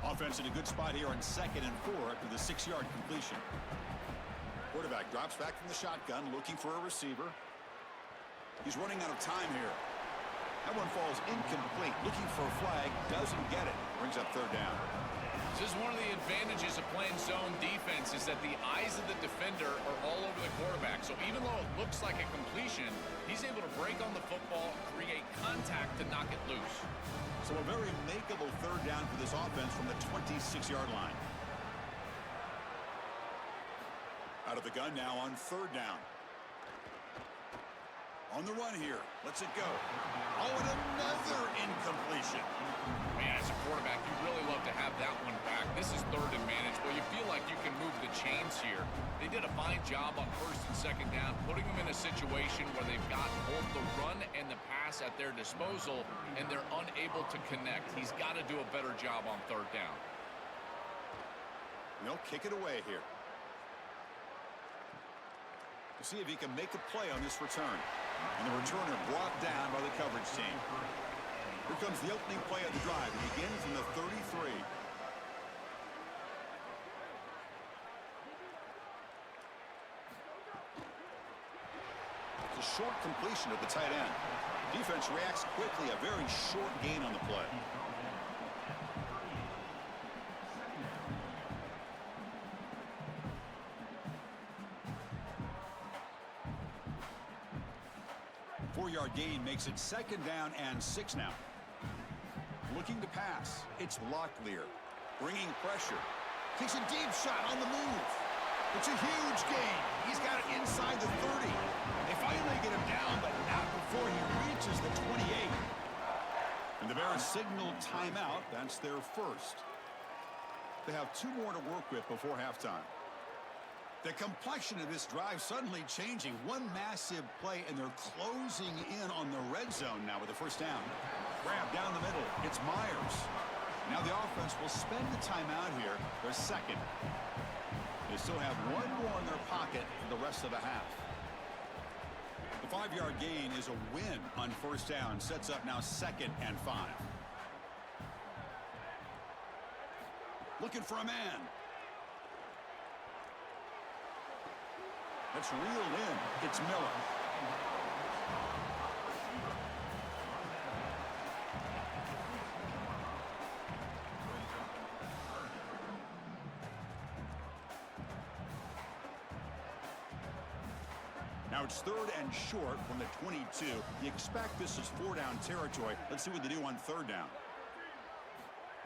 Offense in a good spot here on 2nd and 4 after the 6-yard completion. Quarterback drops back from the shotgun, looking for a receiver. He's running out of time here. That one falls incomplete. Looking for a flag, doesn't get it. Brings up third down. This is one of the advantages of playing zone defense is that the eyes of the defender are all over the quarterback. So even though it looks like a completion, he's able to break on the football, create contact to knock it loose. So a very makeable third down for this offense from the 26-yard line. Out of the gun now on third down. On the run here. Lets it go. Oh, and another incompletion. Man, as a quarterback, you really love to have that one back. This is third and managed. Well, you feel like you can move the chains here. They did a fine job on first and second down, putting them in a situation where they've got both the run and the pass at their disposal, and they're unable to connect. He's got to do a better job on third down. They'll kick it away here. We'll see if he can make a play on this return. And the returner brought down by the coverage team. Here comes the opening play of the drive. It begins from the 33. It's a short completion to the tight end. Defense reacts quickly. A very short gain on the play. Four-yard gain makes it second down and 6 now. Looking to pass. It's Locklear. Bringing pressure. Takes a deep shot on the move. It's a huge gain. He's got it inside the 30. They finally get him down, but not before he reaches the 28. And the Bears signal timeout. That's their first. They have 2 more to work with before halftime. The complexion of this drive suddenly changing. One massive play, and they're closing in on the red zone now with the first down. Grab down the middle. It's Myers. Now the offense will spend the timeout here. Their second. They still have 1 more in their pocket for the rest of the half. The 5-yard gain is a win on first down. Sets up now second and 5. Looking for a man. That's reeled in. It's Miller. Now it's third and short from the 22. You expect this is 4-down territory. Let's see what they do on third down.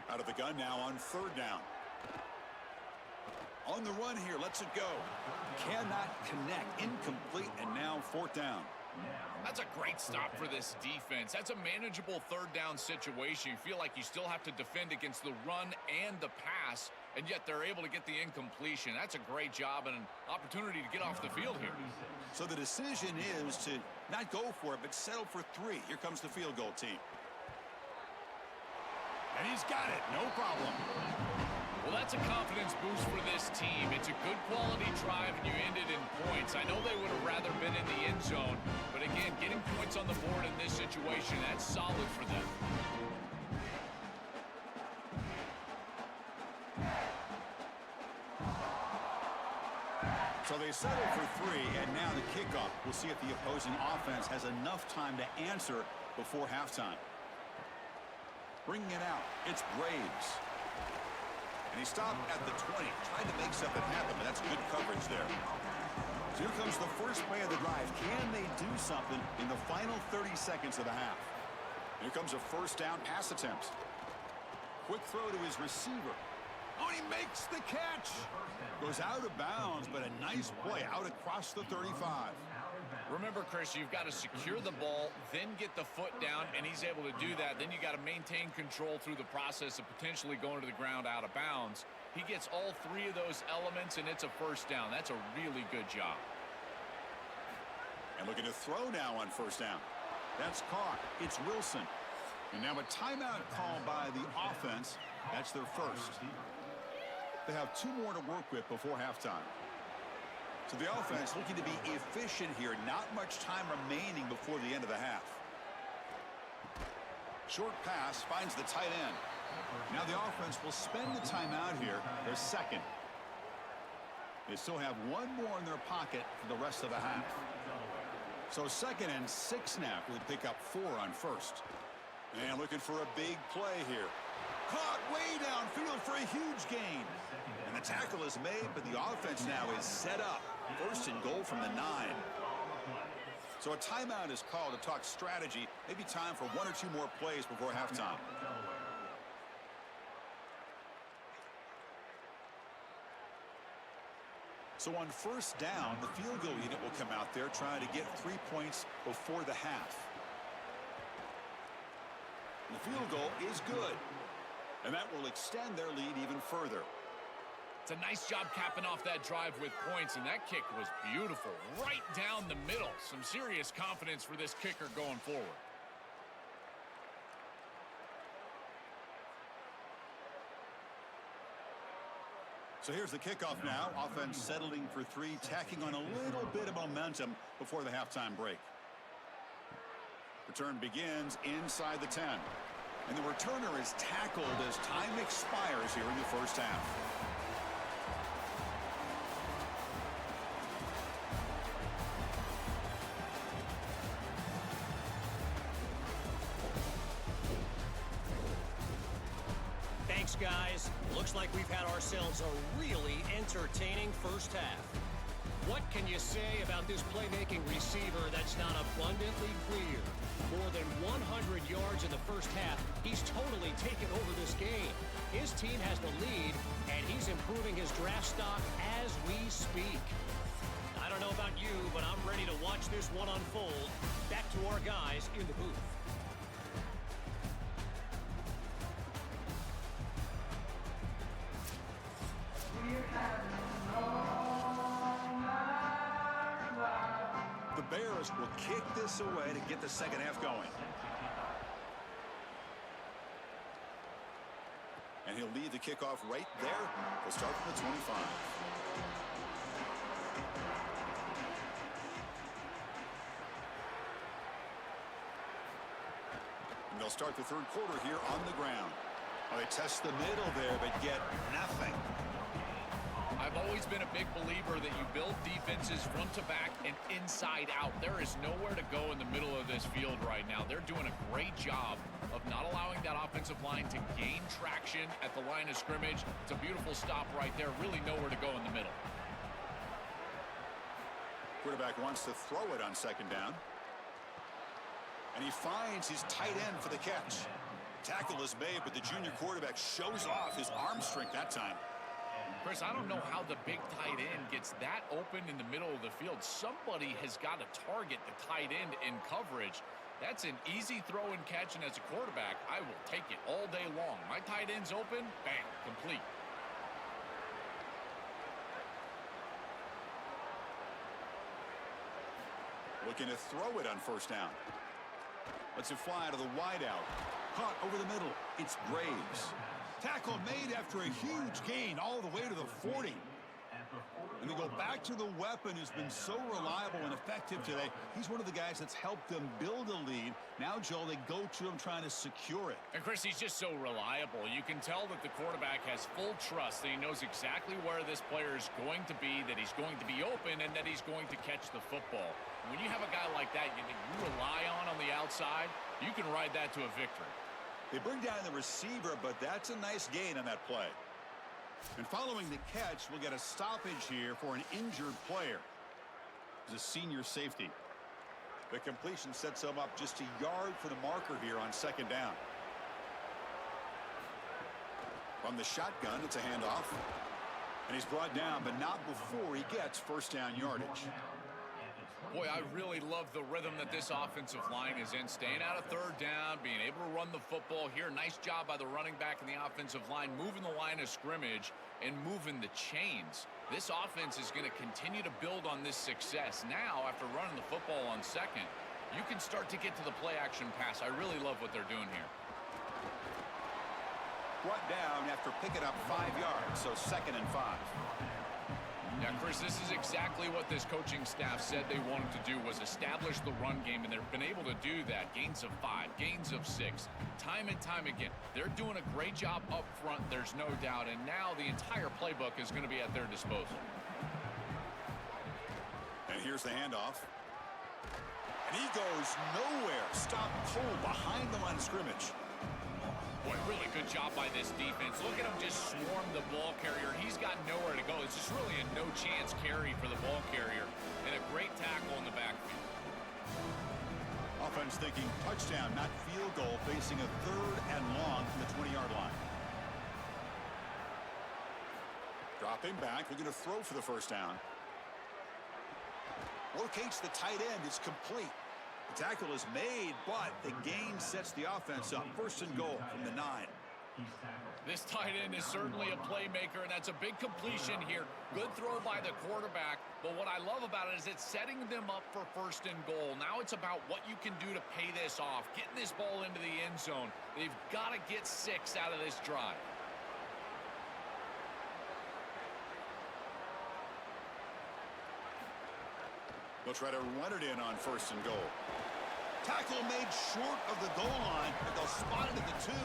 Out of the gun now on third down. On the run here, lets it go. Cannot connect, incomplete, and now fourth down. That's a great stop for this defense. That's a manageable third down situation. You feel like you still have to defend against the run and the pass, and yet they're able to get the incompletion. That's a great job and an opportunity to get off the field here. So the decision is to not go for it, but settle for 3. Here comes the field goal team. And he's got it, no problem. Well, that's a confidence boost for this team. It's a good quality drive, and you ended in points. I know they would have rather been in the end zone, but again, getting points on the board in this situation, that's solid for them. So they settle for 3, and now the kickoff. We'll see if the opposing offense has enough time to answer before halftime. Bringing it out, it's Braves. And he stopped at the 20, trying to make something happen, but that's good coverage there. So here comes the first play of the drive. Can they do something in the final 30 seconds of the half? Here comes a first down pass attempt. Quick throw to his receiver. Oh, he makes the catch. Goes out of bounds, but a nice play out across the 35. Remember, Chris, you've got to secure the ball, then get the foot down, and he's able to do that. Then you got to maintain control through the process of potentially going to the ground out of bounds. He gets all 3 of those elements, and it's a first down. That's a really good job. And looking to throw now on first down. That's caught. It's Wilson. And now a timeout call by the offense. That's their first. They have 2 more to work with before halftime. So the offense looking to be efficient here. Not much time remaining before the end of the half. Short pass finds the tight end. Now the offense will spend the timeout here. Their second. They still have 1 more in their pocket for the rest of the half. So 2nd and 6 now. We'll pick up 4 on first. And looking for a big play here. Caught way downfield for a huge gain. And the tackle is made, but the offense now is set up. 1st and goal from the 9. So a timeout is called to talk strategy. Maybe time for 1 or 2 more plays before halftime. So on 1st down, the field goal unit will come out there trying to get 3 points before the half. And the field goal is good. And that will extend their lead even further. It's a nice job capping off that drive with points, and that kick was beautiful. Right down the middle. Some serious confidence for this kicker going forward. So here's the kickoff now. Offense settling for 3, tacking on a little bit of momentum before the halftime break. Return begins inside the 10. And the returner is tackled as time expires here in the first half. Thanks, guys. Looks like we've had ourselves a really entertaining first half. What can you say about this playmaking receiver that's not abundantly clear? More than 100 yards in the first half. He's totally taken over this game. His team has the lead, and he's improving his draft stock as we speak. I don't know about you, but I'm ready to watch this one unfold. Back to our guys in the booth. The Bears will kick this away to get the second half going. And he'll lead the kickoff right there. We'll start from the 25. And they'll start the 3rd quarter here on the ground. Well, they test the middle there, but get nothing. I've always been a big believer that you build defenses front to back and inside out. There is nowhere to go in the middle of this field right now. They're doing a great job of not allowing that offensive line to gain traction at the line of scrimmage. It's a beautiful stop right there. Really nowhere to go in the middle. Quarterback wants to throw it on 2nd down. And he finds his tight end for the catch. Tackle is made, but the junior quarterback shows off his arm strength that time. Chris, I don't know how the big tight end gets that open in the middle of the field. Somebody has got to target the tight end in coverage. That's an easy throw and catch, and as a quarterback, I will take it all day long. My tight end's open, bam, complete. Looking to throw it on 1st down. Lets it fly to the wideout. Caught over the middle. It's Graves. Tackle made after a huge gain all the way to the 40. And they go back to the weapon who's been so reliable and effective today. He's one of the guys that's helped them build a lead. Now, Joe, they go to him trying to secure it. And, Chris, he's just so reliable. You can tell that the quarterback has full trust that he knows exactly where this player is going to be, that he's going to be open, and that he's going to catch the football. When you have a guy like that you rely on the outside, you can ride that to a victory. They bring down the receiver, but that's a nice gain on that play. And following the catch, we'll get a stoppage here for an injured player. It's a senior safety. The completion sets him up just a yard for the marker here on 2nd down. From the shotgun, it's a handoff. And he's brought down, but not before he gets 1st down yardage. Boy, I really love the rhythm that this offensive line is in. Staying out of 3rd down, being able to run the football here. Nice job by the running back and the offensive line, moving the line of scrimmage and moving the chains. This offense is going to continue to build on this success. Now, after running the football on 2nd, you can start to get to the play-action pass. I really love what they're doing here. Brought down after picking up 5 yards, so 2nd and 5. Yeah, Chris, this is exactly what this coaching staff said they wanted to do, was establish the run game, and they've been able to do that. Gains of 5, gains of 6, time and time again. They're doing a great job up front, there's no doubt, and now the entire playbook is going to be at their disposal. And here's the handoff. And he goes nowhere. Stop cold behind the line of scrimmage. Boy, really good job by this defense. Look at him just swarm the ball carrier. He's got nowhere to go. It's just really a no-chance carry for the ball carrier. And a great tackle in the backfield. Offense thinking touchdown, not field goal, facing a 3rd and long from the 20-yard line. Dropping back, looking to throw for the first down. Locates the tight end, it's complete. The tackle is made, but the gain sets the offense up. 1st and goal from the 9. This tight end is certainly a playmaker, and that's a big completion here. Good throw by the quarterback, but what I love about it is it's setting them up for 1st and goal. Now it's about what you can do to pay this off, getting this ball into the end zone. They've got to get 6 out of this drive. They'll try to run it in on 1st and goal. Tackle made short of the goal line, but they'll spot it at the 2.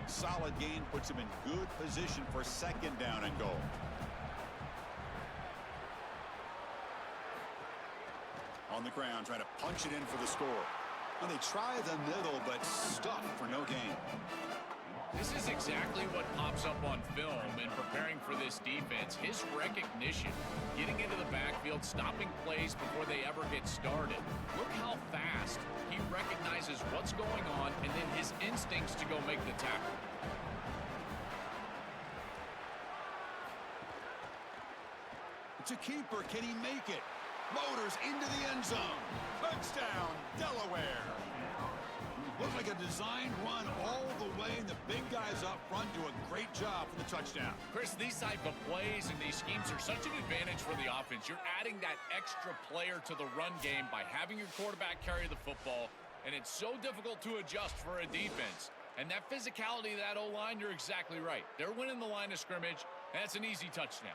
Solid gain puts him in good position for 2nd down and goal. On the ground, trying to punch it in for the score. Well, they try the middle, but stuck for no gain. This is exactly what pops up on film in preparing for this defense. His recognition, getting into the backfield, stopping plays before they ever get started. Look how fast he recognizes what's going on and then his instincts to go make the tackle. It's a keeper. Can he make it? Motors into the end zone. Touchdown, Delaware. Looks like a designed run all the way, and the big guys up front do a great job for the touchdown. Chris, these type of plays and these schemes are such an advantage for the offense. You're adding that extra player to the run game by having your quarterback carry the football, and it's so difficult to adjust for a defense. And that physicality of that O-line, you're exactly right. They're winning the line of scrimmage, and that's an easy touchdown.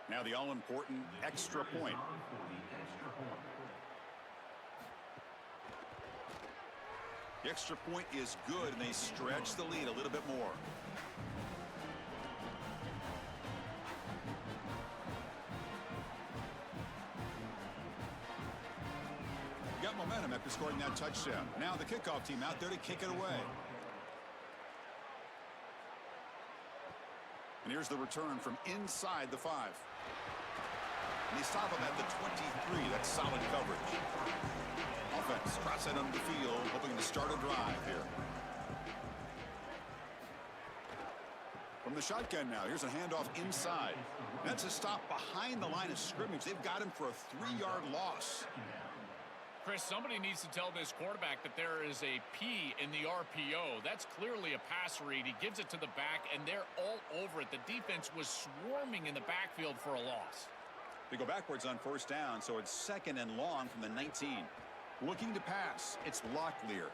Now the all-important extra point. The extra point is good, and they stretch the lead a little bit more. Got momentum after scoring that touchdown. Now the kickoff team out there to kick it away. And here's the return from inside the 5. And they stop him at the 23. That's solid coverage. Offense trots that under the field, hoping to start a drive here. From the shotgun now, here's a handoff inside. That's a stop behind the line of scrimmage. They've got him for a 3-yard loss. Chris, somebody needs to tell this quarterback that there is a P in the RPO. That's clearly a pass read. He gives it to the back, and they're all over it. The defense was swarming in the backfield for a loss. They go backwards on 1st down, so it's 2nd and long from the 19. Looking to pass, it's Locklear.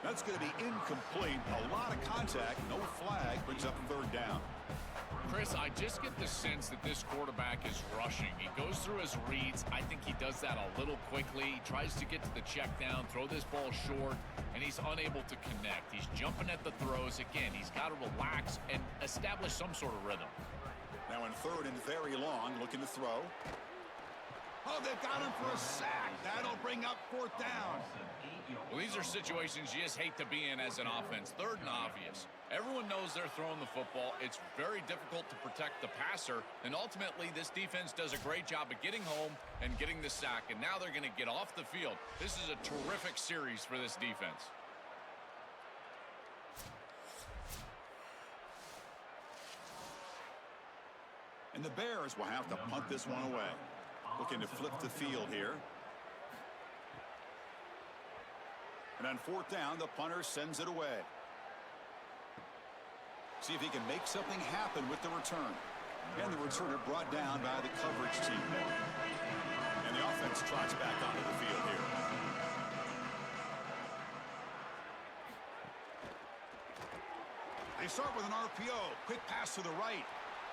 That's going to be incomplete. A lot of contact, no flag, brings up 3rd down. Chris, I just get the sense that this quarterback is rushing. He goes through his reads. I think he does that a little quickly. He tries to get to the check down, throw this ball short, and he's unable to connect. He's jumping at the throws. Again, he's got to relax and establish some sort of rhythm. Now in 3rd and very long, looking to throw. Oh, they've got him for a sack. That'll bring up 4th down. Well, these are situations you just hate to be in as an offense. 3rd and obvious. Everyone knows they're throwing the football. It's very difficult to protect the passer, and ultimately this defense does a great job of getting home and getting the sack, and now they're going to get off the field. This is a terrific series for this defense. And the Bears will have to punt this one away. Looking to flip the field here. And on 4th down, the punter sends it away. See if he can make something happen with the return. And the returner brought down by the coverage team. And the offense trots back onto the field here. They start with an RPO. Quick pass to the right.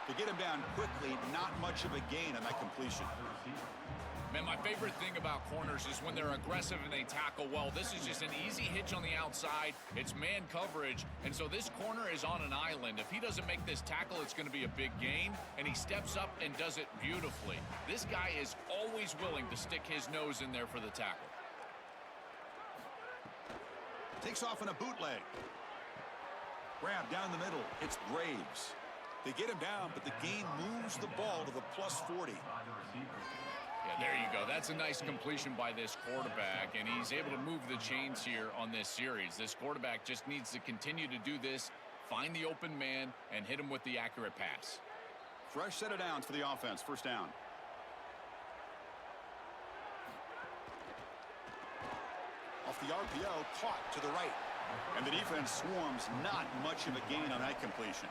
To get him down quickly, not much of a gain on that completion. Man, my favorite thing about corners is when they're aggressive and they tackle well. This is just an easy hitch on the outside. It's man coverage, and so this corner is on an island. If he doesn't make this tackle, it's going to be a big gain, and he steps up and does it beautifully. This guy is always willing to stick his nose in there for the tackle. Takes off in a bootleg. Grab down the middle. It's Graves. They get him down, but the gain moves the ball to the +40. Yeah, there you go. That's a nice completion by this quarterback, and he's able to move the chains here on this series. This quarterback just needs to continue to do this, find the open man, and hit him with the accurate pass. Fresh set of downs for the offense. First down. Off the RPO, caught to the right. And the defense swarms, not much of a gain on that completion.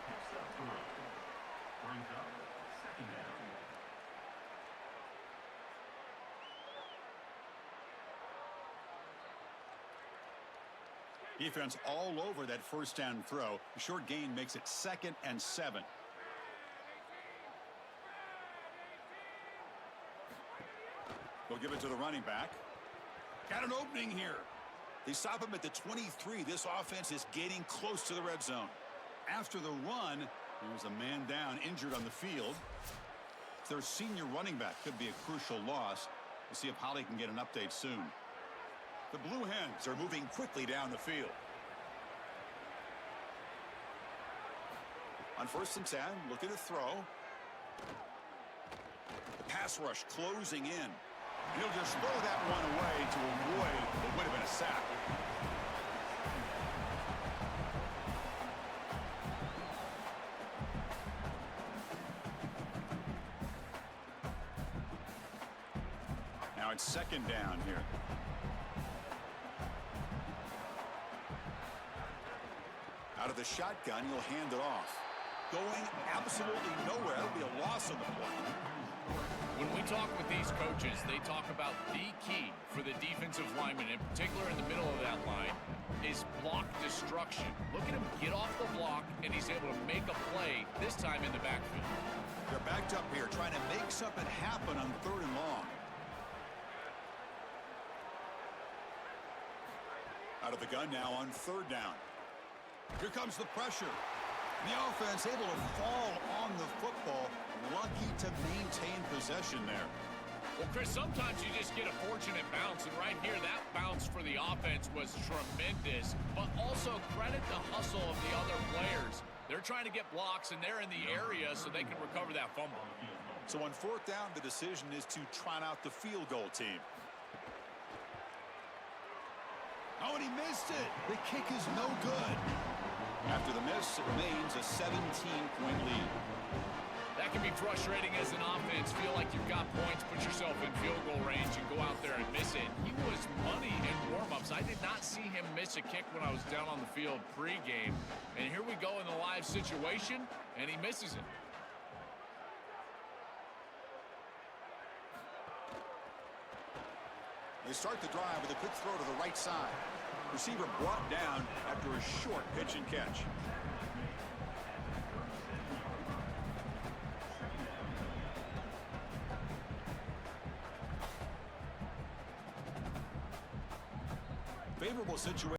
Defense all over that first down throw. A short gain makes it 2nd and 7. They'll give it to the running back. Got an opening here. They stop him at the 23. This offense is getting close to the red zone. After the run, there's a man down, injured on the field. Their senior running back could be a crucial loss. We'll see if Holly can get an update soon. The Blue Hens are moving quickly down the field. On 1st and 10, look at the throw. The pass rush closing in. And he'll just throw that one away to avoid what would have been a sack. Now it's 2nd down here. Out of the shotgun, he'll hand it off. Going absolutely nowhere. That'll be a loss on the play. When we talk with these coaches, they talk about the key for the defensive lineman, in particular in the middle of that line, is block destruction. Look at him get off the block, and he's able to make a play, this time in the backfield. They're backed up here, trying to make something happen on 3rd and long. Out of the gun now on 3rd down. Here comes the pressure. The offense able to fall on the football. Lucky to maintain possession there. Well, Chris, sometimes you just get a fortunate bounce, and right here, that bounce for the offense was tremendous, but also credit the hustle of the other players. They're trying to get blocks, and they're in the area so they can recover that fumble. So on 4th down, the decision is to trot out the field goal team. Oh, and he missed it. The kick is no good. After the miss, it remains a 17-point lead. That can be frustrating as an offense. Feel like you've got points, put yourself in field goal range, and go out there and miss it. He was money in warm-ups. I did not see him miss a kick when I was down on the field pregame. And here we go in the live situation, and he misses it. They start the drive with a quick throw to the right side. Receiver brought down after a short pitch and catch. Favorable situation.